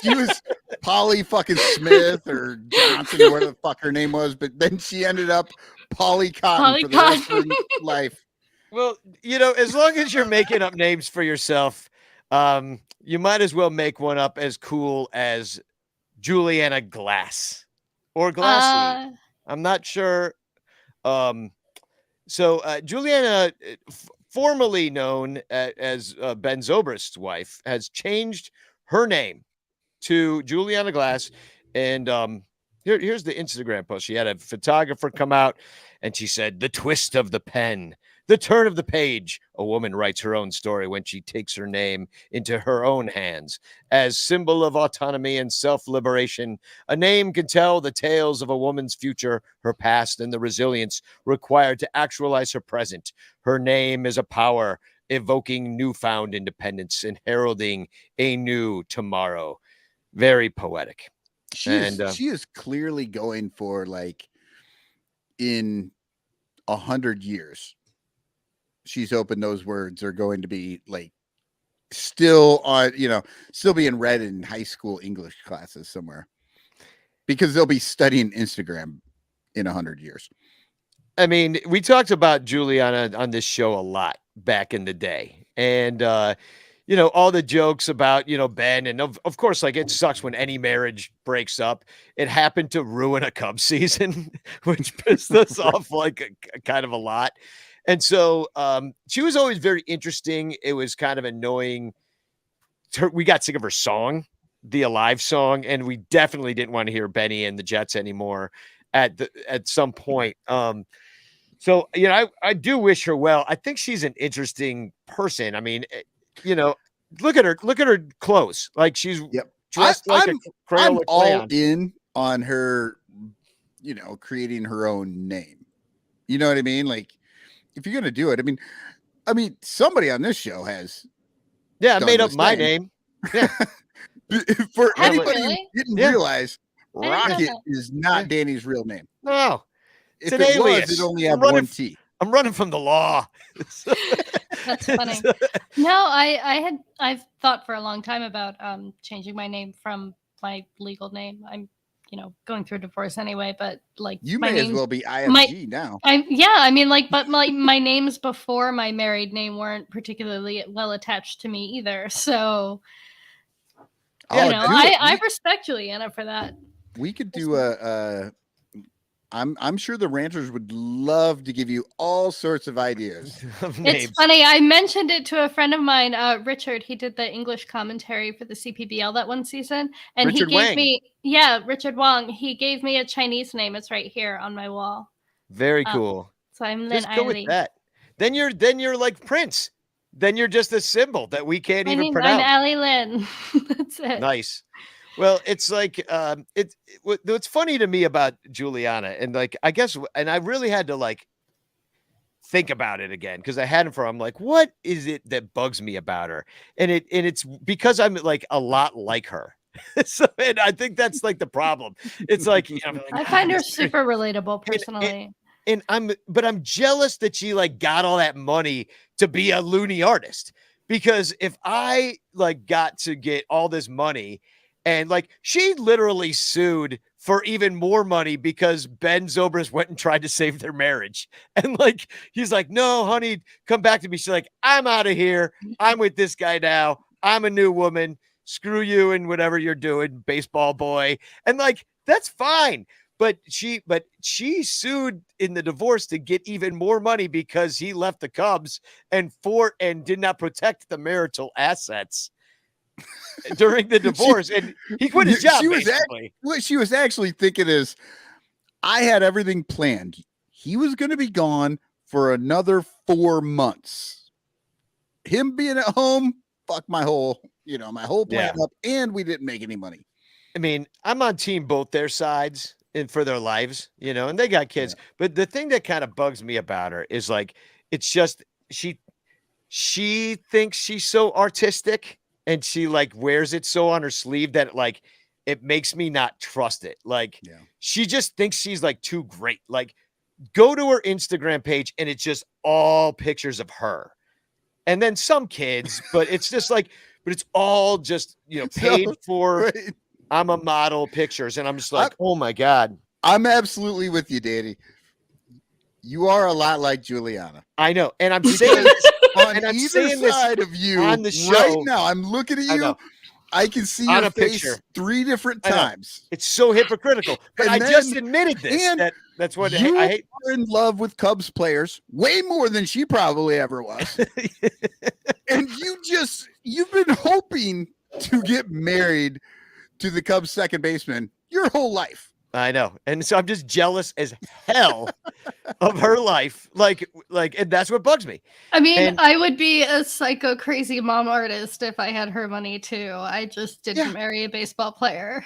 she was Polly fucking Smith or Johnson or whatever the fuck her name was, but then she ended up Polly Cotton for the rest of her life. Well, as long as you're making up names for yourself, you might as well make one up as cool as Juliana Glass or Glassy. I'm not sure. So Juliana, formerly known as Ben Zobrist's wife, has changed her name to Juliana Glass. And here's the Instagram post. She had a photographer come out and she said, "The twist of the pen, the turn of the page. A woman writes her own story when she takes her name into her own hands. As symbol of autonomy and self-liberation, a name can tell the tales of a woman's future, her past, and the resilience required to actualize her present. Her name is a power, evoking newfound independence and heralding a new tomorrow." Very poetic. She is clearly going for like in 100 years. She's hoping those words are going to be like still on, still being read in high school English classes somewhere because they'll be studying Instagram in 100 years. I mean, we talked about Juliana on this show a lot. back in the day. And, you know, all the jokes about, you know, Ben, and of course, like, it sucks when any marriage breaks up. It happened to ruin a Cubs season, which pissed us off like a kind of a lot. And so she was always very interesting. It was kind of annoying. We got sick of her song, the Alive song, and we definitely didn't want to hear Benny and the Jets anymore at some point. So, you know, I do wish her well. I think she's an interesting person. I mean, you know, look at her clothes. Like, she's dressed like a Crayola I'm all crayon. in on her, you know, creating her own name. You know what I mean? Like, if you're gonna do it, I mean, somebody on this show has. Yeah, I made up my name. Yeah. For Have you anybody really? who didn't Yeah. realize, I didn't know Rocket that. is not Danny's real name. No, If an it alias. was, it only I'm had running one T. I'm running from the law. That's funny. No, I've thought for a long time about changing my name from my legal name. I'm, you know, going through a divorce anyway, but like You my may as name's- well be IFG now. I mean, like, but my names before my married name weren't particularly well attached to me either. So, Oh, you know, do it. I respect Juliana for that. We could do I'm sure the ranchers would love to give you all sorts of ideas. Of It's names. funny. I mentioned it to a friend of mine, Richard. He did the English commentary for the CPBL that one season, and Richard he gave Wang. me, Richard Wang. He gave me a Chinese name. It's right here on my wall. Very cool. So I'm Lin Just go with Eiley. that. Then you're like Prince. Then you're just a symbol that we can't My even name, pronounce. I'm Allie Lynn. That's it. Nice. Well, it's like what's funny to me about Juliana, and like, I guess, and I really had to like think about it again, because I hadn't for. I'm like, what is it that bugs me about her? And it's because I'm like a lot like her. So, and I think that's like the problem. It's like, you know, I find her super relatable personally. and I'm jealous that she like got all that money to be a loony artist, because if I like got to get all this money, and like, she literally sued for even more money because Ben Zobrist went and tried to save their marriage. And like, he's like, no, honey, come back to me. She's like, I'm out of here. I'm with this guy now. I'm a new woman. Screw you and whatever you're doing, baseball boy. And like, that's fine. But she sued in the divorce to get even more money because he left the Cubs and did not protect the marital assets during the divorce, and he quit his job. What she was actually thinking is, I had everything planned. He was going to be gone for another 4 months. Him being at home, fuck my whole plan up, and we didn't make any money. I mean, I'm on team both their sides and for their lives, you know, and they got kids. Yeah. But the thing that kind of bugs me about her is like, it's just she thinks she's so artistic, and she like wears it so on her sleeve that like it makes me not trust it. Like, she just thinks she's like too great. Like, go to her Instagram page and it's just all pictures of her, and then some kids, but it's just like, but it's all just, you know, paid for. Right. I'm a model pictures, and I'm just like, oh my God. I'm absolutely with you, Danny. You are a lot like Juliana. I know, and I'm saying on either side of you on the show right now. I'm looking at you. I can see on your a face picture 3 different times. It's so hypocritical. But I just admitted this. That's what you I hate. Are in love with Cubs players way more than she probably ever was. And you've been hoping to get married to the Cubs second baseman your whole life. I know. And so I'm just jealous as hell of her life. Like, and that's what bugs me. I mean, I would be a psycho crazy mom artist if I had her money too. I just didn't marry a baseball player.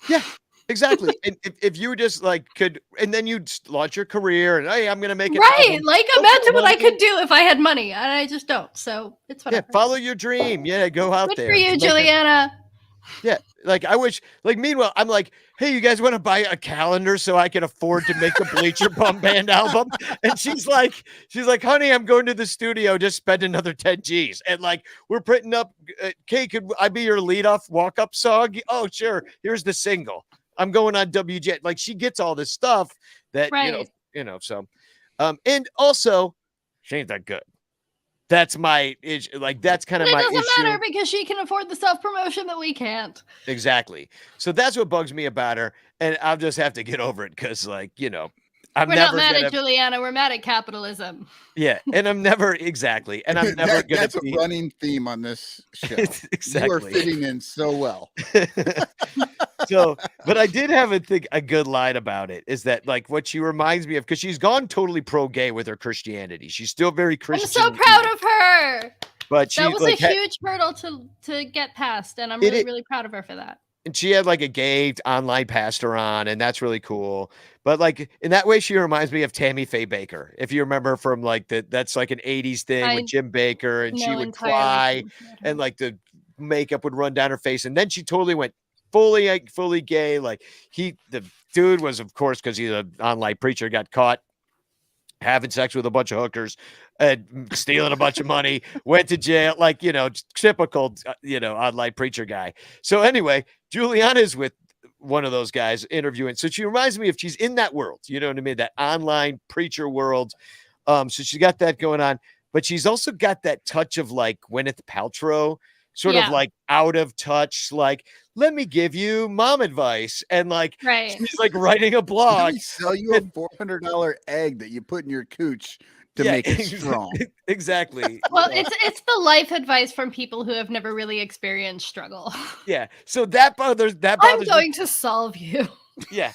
Yeah, exactly. And if you just like could, and then you'd launch your career and, hey, I'm going to make it. Right. Like, imagine what I could do if I had money, and I just don't. So it's whatever. Yeah, follow your dream. Yeah, go out there. Good for you, Juliana. Yeah, like I wish, like, meanwhile, I'm like, hey, you guys want to buy a calendar so I can afford to make the Bleacher Bum Band album? And she's like, honey, I'm going to the studio, just spend another 10 G's. And like, we're printing up, Kay, could I be your leadoff walk-up song? Oh, sure. Here's the single. I'm going on WJ. Like, she gets all this stuff that, you know, so, and also she ain't that good. That's my issue. Like, that's kind of my issue. It doesn't matter because she can afford the self-promotion that we can't. Exactly. So that's what bugs me about her. And I'll just have to get over it because, like, you know, We're not mad at Juliana. We're mad at capitalism. Yeah. And I'm never exactly. And I'm never going to That's a running theme on this show. Exactly. You are fitting in so well. So, but I did have a good line about it is that, like, what she reminds me of, because she's gone totally pro-gay with her Christianity. She's still very Christian. I'm so proud of her. But that was like, a huge hurdle to get past, and I'm really proud of her for that. And she had like a gay online pastor on, and that's really cool. But like in that way, she reminds me of Tammy Faye Baker. If you remember from like that's like an 80s thing with Jim Baker, and she would cry and like the makeup would run down her face. And then she totally went fully gay. Like the dude was, of course, because he's an online preacher, got caught having sex with a bunch of hookers and stealing a bunch of money, went to jail, like, you know, typical, you know, online preacher guy. So anyway, Juliana's with one of those guys interviewing. So she reminds me she's in that world, you know what I mean? That online preacher world. So she's got that going on, but she's also got that touch of like Gwyneth Paltrow, sort of like out of touch, like, let me give you mom advice. And like, she's like writing a blog. Let me sell you a $400 egg that you put in your cooch to make it strong. Exactly. Well, it's the life advice from people who have never really experienced struggle. Yeah. So that bothers I'm going to solve you. Yeah.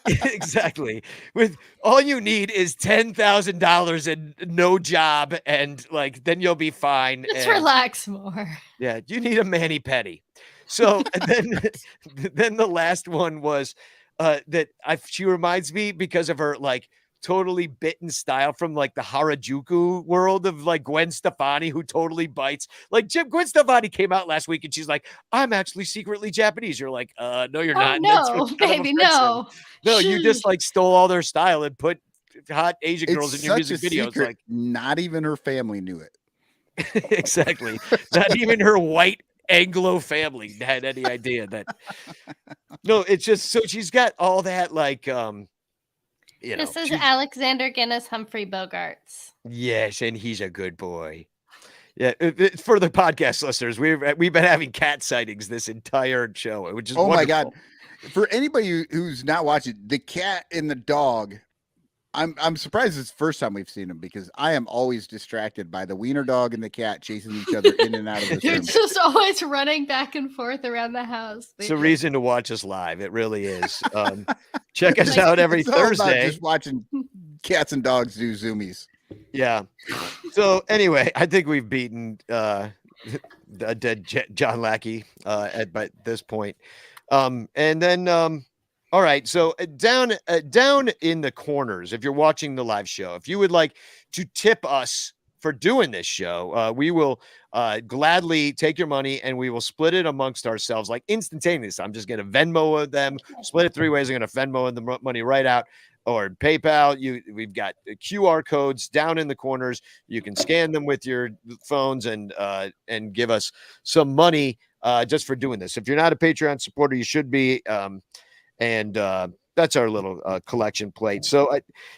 Exactly. With all you need is $10,000 and no job, and like then you'll be fine. Just relax more. Yeah, you need a mani-pedi. So and then the last one was that she reminds me because of her like totally bitten style from like the Harajuku world of like Gwen Stefani, who totally bites. Like Gwen Stefani came out last week and she's like, I'm actually secretly Japanese. You're like, no, you're not. No, baby, no. No, you just like stole all their style and put hot Asian girls in your music videos. Secret, like not even her family knew it. Exactly. Not even her white Anglo family had any idea that. No, it's just so she's got all that like you know, this is Alexander Guinness Humphrey Bogarts. Yes, and he's a good boy. Yeah, for the podcast listeners, we've been having cat sightings this entire show, which is wonderful. My God. For anybody who's not watching, the cat and the dog, I'm surprised it's the first time we've seen them, because I am always distracted by the wiener dog and the cat chasing each other in and out of the room. You're just always running back and forth around the house. It's a reason to watch us live. It really is. Check us out every Thursday. Just watching cats and dogs do zoomies. Yeah. So anyway, I think we've beaten the dead John Lackey by this point. And then all right, so down in the corners, if you're watching the live show, if you would like to tip us for doing this show, we will gladly take your money and we will split it amongst ourselves like instantaneously. I'm just going to Venmo them, split it 3 ways. I'm going to Venmo the money right out, or PayPal. We've got QR codes down in the corners. You can scan them with your phones and give us some money just for doing this. If you're not a Patreon supporter, you should be. And that's our little collection plate. So,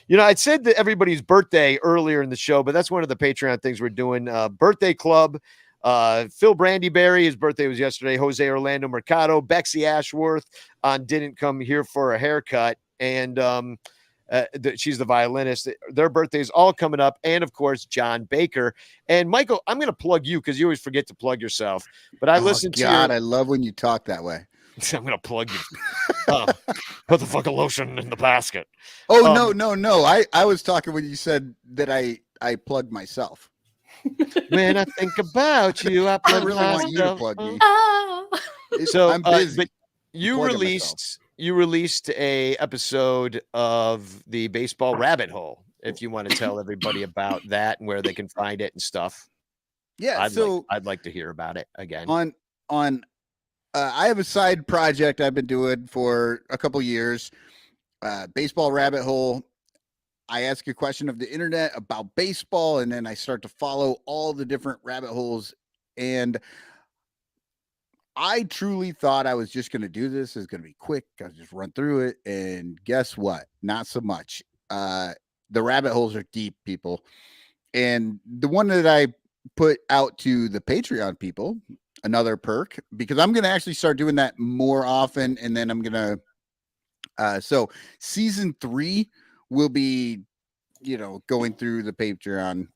I'd said that everybody's birthday earlier in the show, but that's one of the Patreon things we're doing. Birthday club. Phil Brandyberry, his birthday was yesterday. Jose Orlando Mercado, Bexy Ashworth didn't come here for a haircut. And she's the violinist. Their birthdays all coming up. And of course, John Baker. And Michael, I'm going to plug you because you always forget to plug yourself. But I listened to God, I love when you talk that way. I'm going to plug you. Put the fucking lotion in the basket. Oh, no. I was talking when you said that I plugged myself. When I think about you, I plug really want you to plug me. Oh. So I'm busy. But you released a episode of the Baseball Rabbit Hole. If you want to tell everybody about that and where they can find it and stuff. Yeah, I'd like to hear about it again. On I have a side project I've been doing for a couple years. Baseball Rabbit Hole. I ask a question of the internet about baseball, and then I start to follow all the different rabbit holes. And I truly thought I was just going to do this. It's going to be quick. I'll just run through it. And guess what? Not so much. The rabbit holes are deep, people. And the one that put out to the Patreon people another perk, because I'm going to actually start doing that more often. And then I'm going to, so season 3 will be, going through the Patreon.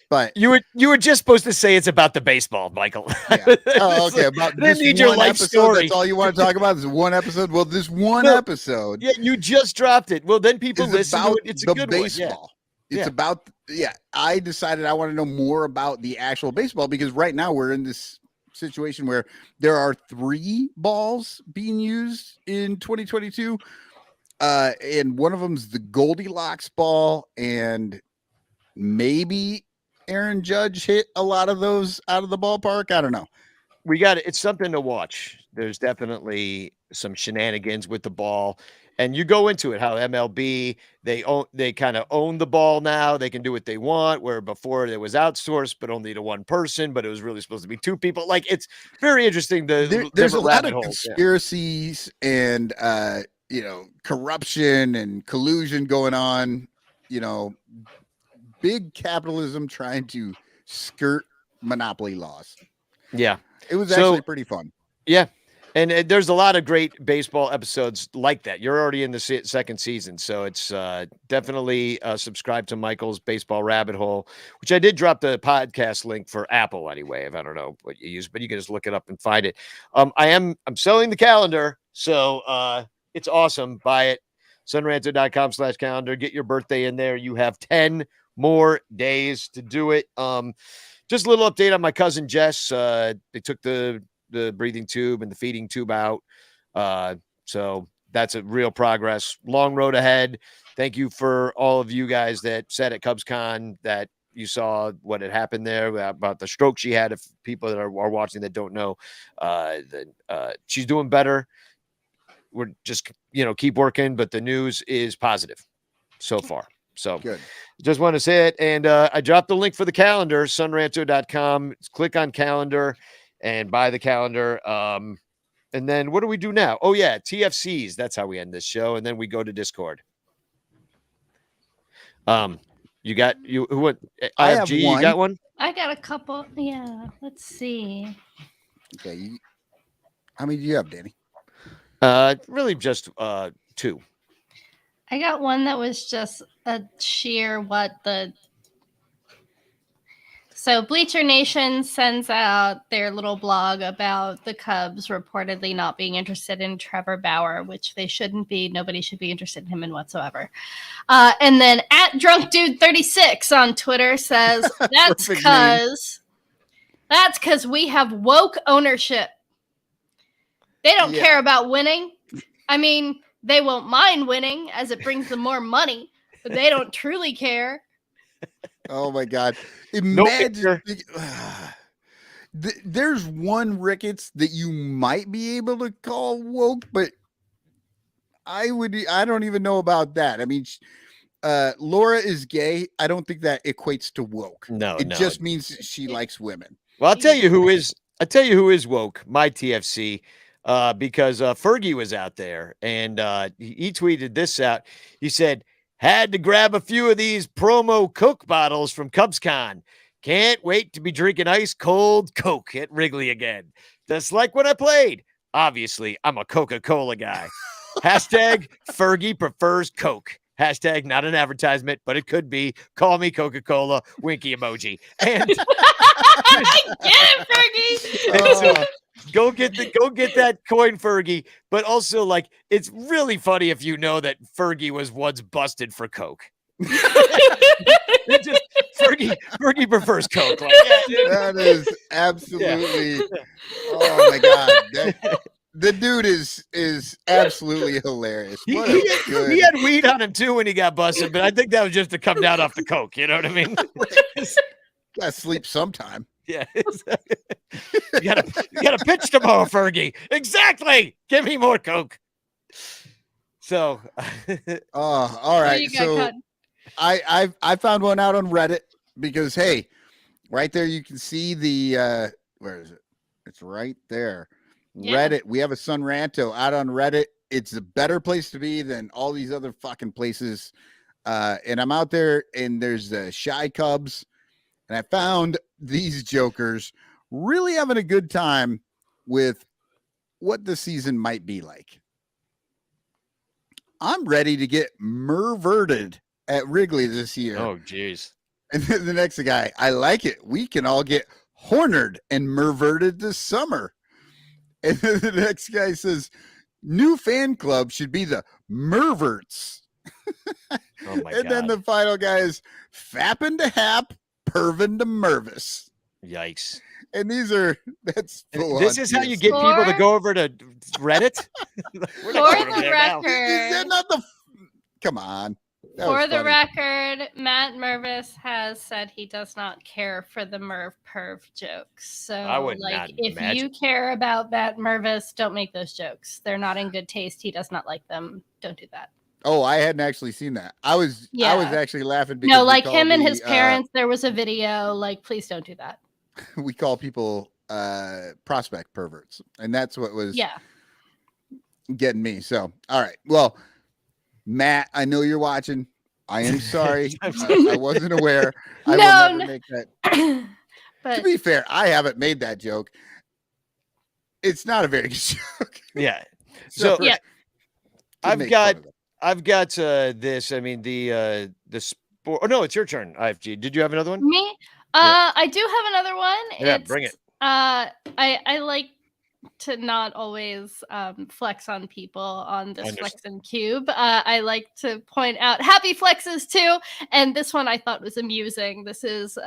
But you were just supposed to say it's about the baseball, Michael. Yeah. Oh, okay. About this need your one life episode. story. That's all you want to talk about. This one episode. Well, this one episode. Yeah, you just dropped it. Well, then people listen about to it. It's a the good baseball. one. Yeah. It's about. Yeah, I decided I want to know more about the actual baseball, because right now we're in this situation where there are 3 balls being used in 2022, and one of them's the Goldilocks ball, and maybe Aaron Judge hit a lot of those out of the ballpark. I don't know. We got it. It's something to watch. There's definitely some shenanigans with the ball, and you go into it how MLB they kind of own the ball now. They can do what they want, where before it was outsourced, but only to one person. But it was really supposed to be 2 people. Like, it's very interesting. There's a lot of conspiracies and corruption and collusion going on. Big capitalism trying to skirt monopoly laws. Yeah. It was actually pretty fun. Yeah. And there's a lot of great baseball episodes like that. You're already in the second season. So it's definitely subscribe to Michael's Baseball Rabbit Hole, which I did drop the podcast link for Apple anyway. If I don't know what you use, but you can just look it up and find it. I'm selling the calendar. So it's awesome. Buy it. Sunranto.com/calendar. Get your birthday in there. You have 10 more days to do it. Just a little update on my cousin Jess. They took the breathing tube and the feeding tube out. So that's a real progress. Long road ahead. Thank you for all of you guys that said at CubsCon that you saw what had happened there about the stroke she had. If people that are watching that don't know, she's doing better. We're just, keep working, but the news is positive so far. So good. Just want to say it. And I dropped the link for the calendar, sunranto.com. Click on calendar and buy the calendar. And then what do we do now? Oh, yeah, TFCs. That's how we end this show. And then we go to Discord. You got you who what I have IFG, one. you got one? I got a couple. Yeah, let's see. Okay. How many do you have, Danny? Really just 2. I got one that was just a sheer So Bleacher Nation sends out their little blog about the Cubs reportedly not being interested in Trevor Bauer, which they shouldn't be. Nobody should be interested in him whatsoever. And then @DrunkDude36 on Twitter says that's because we have woke ownership. They don't care about winning. I mean, they won't mind winning as it brings them more money, but they don't truly care. Oh my God. Imagine there's one Ricketts that you might be able to call woke, but I don't even know about that. I mean, Laura is gay. I don't think that equates to woke. No, it just means she likes women. Well, I'll tell you who is woke, my TFC. Because Fergie was out there and he tweeted this out. He said, had to grab a few of these promo Coke bottles from CubsCon. Can't wait to be drinking ice cold Coke at Wrigley again. Just like when I played. Obviously, I'm a Coca-Cola guy. Hashtag Fergie prefers Coke. Hashtag not an advertisement, but it could be. Call me Coca-Cola, winky emoji. And get it, Fergie. Go get that coin, Fergie. But also, like, it's really funny if you know that Fergie was once busted for Coke. Fergie prefers Coke. Like, that is absolutely. Yeah. Oh my God. The dude is absolutely hilarious. He had weed on him too when he got busted, but I think that was just to come down off the Coke. You know what I mean? Gotta sleep sometime. Yeah. You gotta pitch tomorrow, Fergie. Exactly. Give me more Coke. So all right. So I found one out on Reddit because hey, right there you can see the where is it? It's right there. Yeah. Reddit. We have a Sunranto out on Reddit. It's a better place to be than all these other fucking places. And I'm out there and there's the Shy Cubs And I found these jokers really having a good time with what the season might be like. I'm ready to get merverted at Wrigley this year. Oh, geez. And then the next guy, I like it. We can all get hornered and merverted this summer. And then the next guy says, new fan club should be the Merverts. Oh my And God. then the final guy is fapping to hap, pervin to mervis. Yikes. And that's full This on is how you TS. get people to go over to Reddit? For We're not going over the there now. Is that record, not the come on. That for was the funny. record, Matt Mervis has said he does not care for the Merv Perv jokes. So, I would not like, if imagine. you care about Matt Mervis, don't make those jokes. They're not in good taste. He does not like them. Don't do that. Oh, I hadn't actually seen that. I was actually laughing because No, we like call him and the, his parents, there was a video. Like, please don't do that. we call people prospect perverts. And that's what was Yeah. getting me. So, all right. Well, Matt, I know you're watching. I am sorry. I wasn't aware. I will never make that. But To be fair, I haven't made that joke. It's not a very good joke. Yeah. So yeah. I've got this. I mean, the sport. Oh, no, it's your turn, IFG. Did you have another one? Me? I do have another one. Yeah, bring it. I like to not always flex on people on this Flex and Cube. I like to point out happy flexes too. And this one I thought was amusing. This is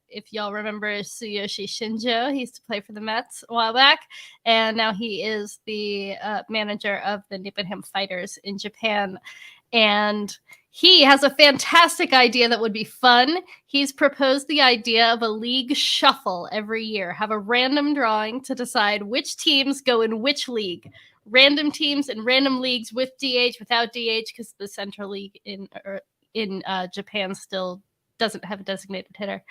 if y'all remember Tsuyoshi Shinjo. He used to play for the Mets a while back, and now he is the manager of the Nipponham Fighters in Japan. And he has a fantastic idea that would be fun. He's proposed the idea of a league shuffle every year. Have a random drawing to decide which teams go in which league. Random teams and random leagues with DH, without DH, because the Central League in Japan still doesn't have a designated hitter.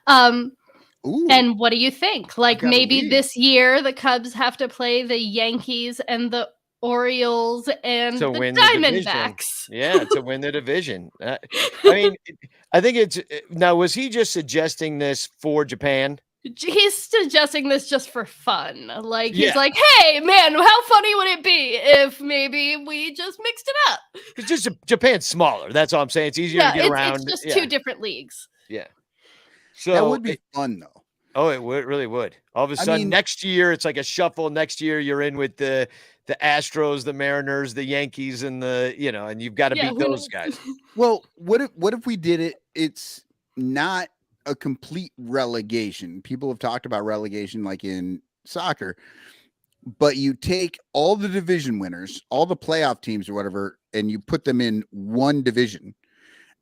Ooh, and what do you think? Like maybe lead. this year the Cubs have to play the Yankees and the Orioles and To the win the Diamondbacks. Yeah, to win the division. I mean, I think it's now. Was he just suggesting this for Japan? He's suggesting this just for fun. Like he's Yeah. like, "Hey, man, how funny would it be if maybe we just mixed it up?" It's just Japan's smaller. That's all I'm saying. It's easier to get around. It's just two different leagues. Yeah. So that would be fun though. Oh, it really would. All of a sudden, next year it's like a shuffle. Next year you're in with the Astros, the Mariners, the Yankees, and and you've got to beat those guys. Well, what if we did it? It's not a complete relegation. People have talked about relegation like in soccer, but you take all the division winners, all the playoff teams or whatever, and you put them in one division.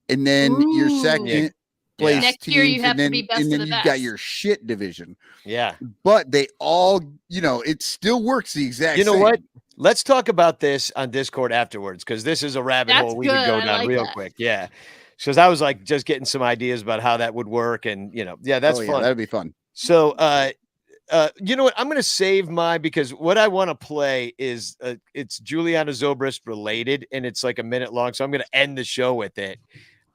And then your second place next teams, year you have and then, to be best and then of the you've best. got your shit division. Yeah. But they all, it still works the exact same. You know what? Let's talk about this on Discord afterwards, because this is a rabbit hole we could go down real quick. Yeah. Because I was like just getting some ideas about how that would work. And, that's fun. That'd be fun. So, you know what? I'm going to save because what I want to play is it's Juliana Zobrist related, and it's like a minute long. So I'm going to end the show with it.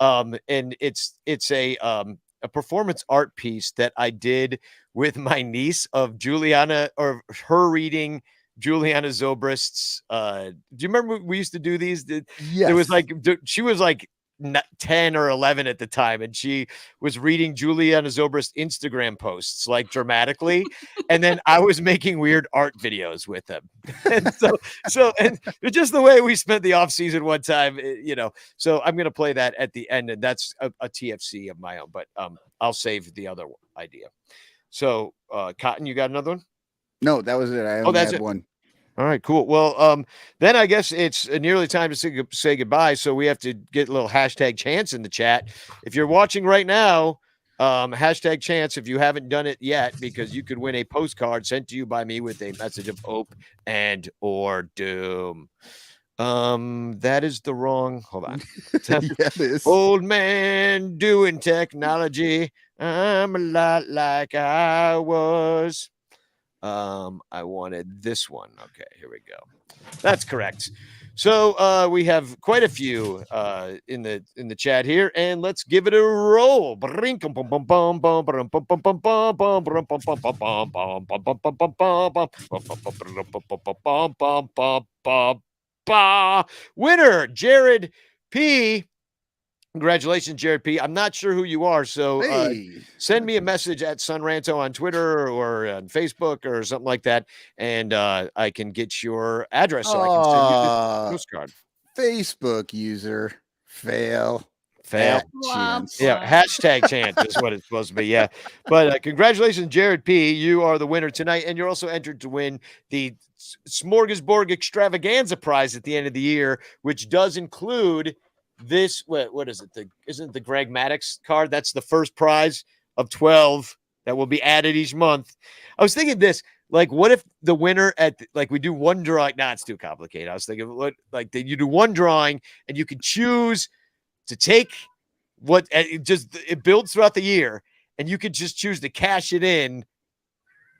And it's a performance art piece that I did with my niece of Juliana, or her reading Juliana Zobrist's. Do you remember we used to do these? Yes. It was like she was like 10 or 11 at the time, and she was reading Juliana Zobrist Instagram posts like dramatically, and then I was making weird art videos with them. And and it's just the way we spent the off season one time, so I'm going to play that at the end, and that's a TFC of my own, but I'll save the other idea. So Cotton, you got another one? No, that was it. I only had one. All right, cool. Well, then I guess it's nearly time to say goodbye. So we have to get a little hashtag chance in the chat. If you're watching right now, hashtag chance if you haven't done it yet, because you could win a postcard sent to you by me with a message of hope and or doom. That is the wrong. Hold on. Old man doing technology. I'm a lot like I was. I wanted this one. Okay, here we go. That's correct. So we have quite a few in the chat here, and let's give it a roll. Winner, Jared P. Congratulations, Jared P. I'm not sure who you are, so send me a message at Ranto on Twitter or on Facebook or something like that, and I can get your address so I can send you the postcard. Facebook user fail. Chance. Yeah, hashtag chance is what it's supposed to be. Yeah, but congratulations, Jared P. You are the winner tonight, and you're also entered to win the Smorgasbord Extravaganza prize at the end of the year, which does include this. What is it? Isn't it the Greg Maddux card? That's the first prize of 12 that will be added each month. I was thinking this. Like, what if the winner we do one drawing? Nah, it's too complicated. I was thinking, you do one drawing and you can choose to take what it builds throughout the year, and you could just choose to cash it in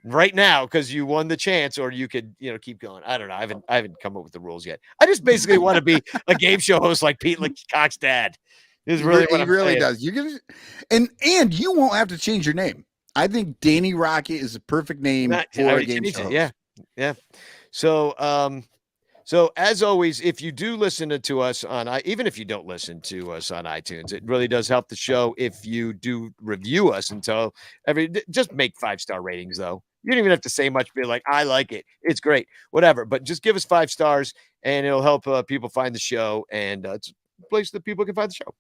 right now because you won the chance, or you could, keep going. I don't know. I haven't come up with the rules yet. I just basically want to be a game show host like Pete Cox's dad. Is really what he I'm really saying. does. You can, and you won't have to change your name. I think Danny Rocket is a perfect name for a game show. Yeah. So as always, if you do listen to us even if you don't listen to us on iTunes, it really does help the show if you do review us just make 5-star ratings though. You don't even have to say much. Be like, I like it. It's great. Whatever. But just give us 5 stars and it'll help people find the show. And it's a place that people can find the show.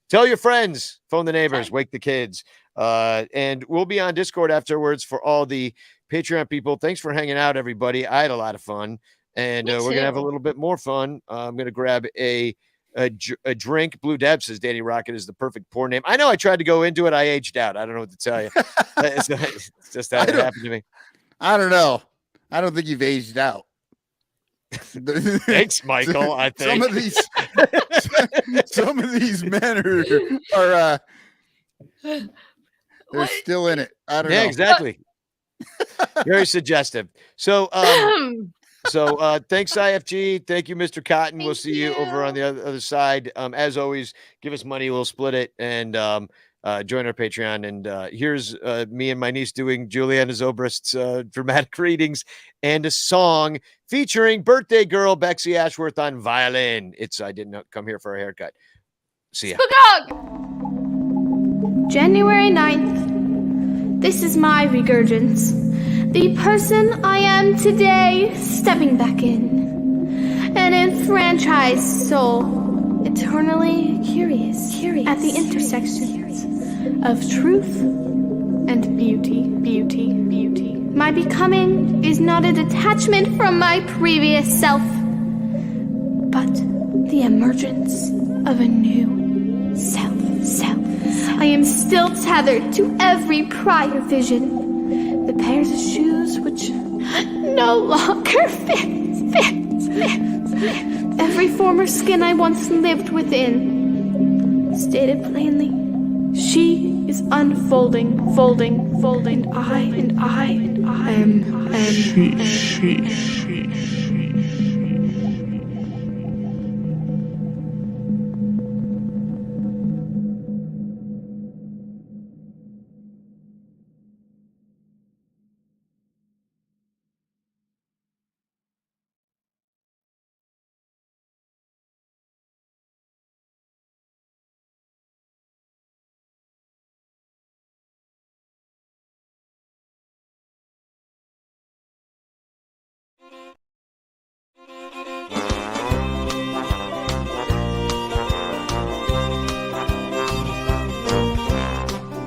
Tell your friends, phone the neighbors, wake the kids. And we'll be on Discord afterwards for all the Patreon people. Thanks for hanging out, everybody. I had a lot of fun. And we're going to have a little bit more fun. I'm going to grab a drink. Blue Deb says Danny Rocket is the perfect porn name. I know I tried to go into it. I aged out. I don't know what to tell you. It's just that it happened to me. I don't know. I don't think you've aged out. Thanks, Michael. I think some of these men are they're still in it. I don't know. Yeah, exactly. Very suggestive. So thanks, IFG. Thank you, Mr. Cotton. We'll see you over on the other side. As always, give us money. We'll split it and join our Patreon. And here's me and my niece doing Juliana Zobrist's dramatic readings and a song featuring birthday girl Bexy Ashworth on violin. I didn't come here for a haircut. See ya. January 9th. This is my regurgence. The person I am today, stepping back in. An enfranchised soul, eternally curious at the intersections of truth and beauty. My becoming is not a detachment from my previous self, but the emergence of a new self. I am still tethered to every prior vision. The pairs of shoes which no longer fit. Every former skin I once lived within. Stated plainly, she is unfolding, folding, and I am she.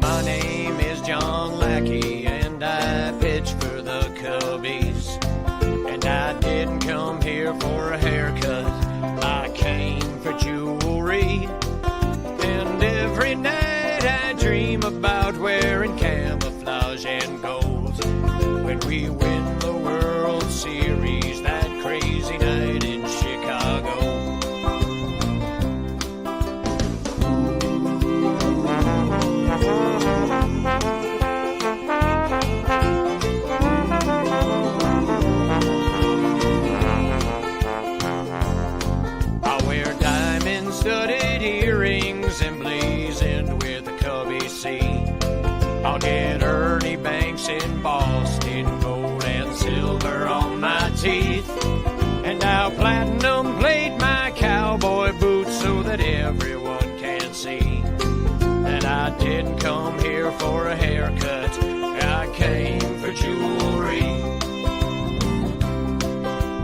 My name is John Lackey, and I pitch for the Cubbies. And I didn't come here for a haircut, I came for jewelry. And every night I dream about wearing camouflage and gold. When we win the World Series that crazy night in Chicago. Ernie Banks in Boston, gold and silver on my teeth. And I'll platinum plate my cowboy boots so that everyone can see that I didn't come here for a haircut, I came for jewelry.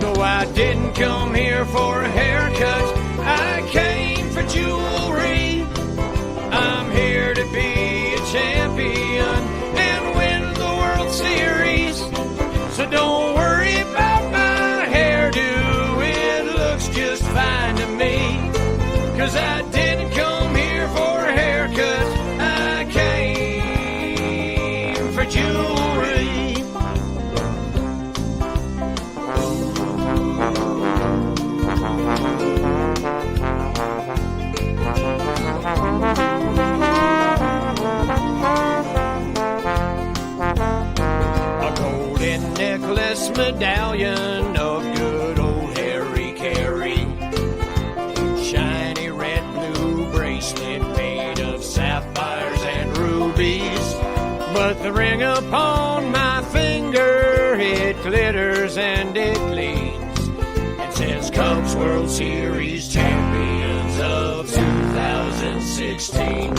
No, I didn't come here for a haircut, I came for jewelry. I'm here to be a champion and win the World Series. So don't worry about my hairdo, it looks just fine to me. 'Cause I didn't come here for a haircut, I came for jewelry. A golden necklace medallion of good old Harry Carey. Shiny red blue bracelet made of sapphires and rubies. But the ring upon my finger, it glitters and it gleams. It says Cubs World Series champions of 2016.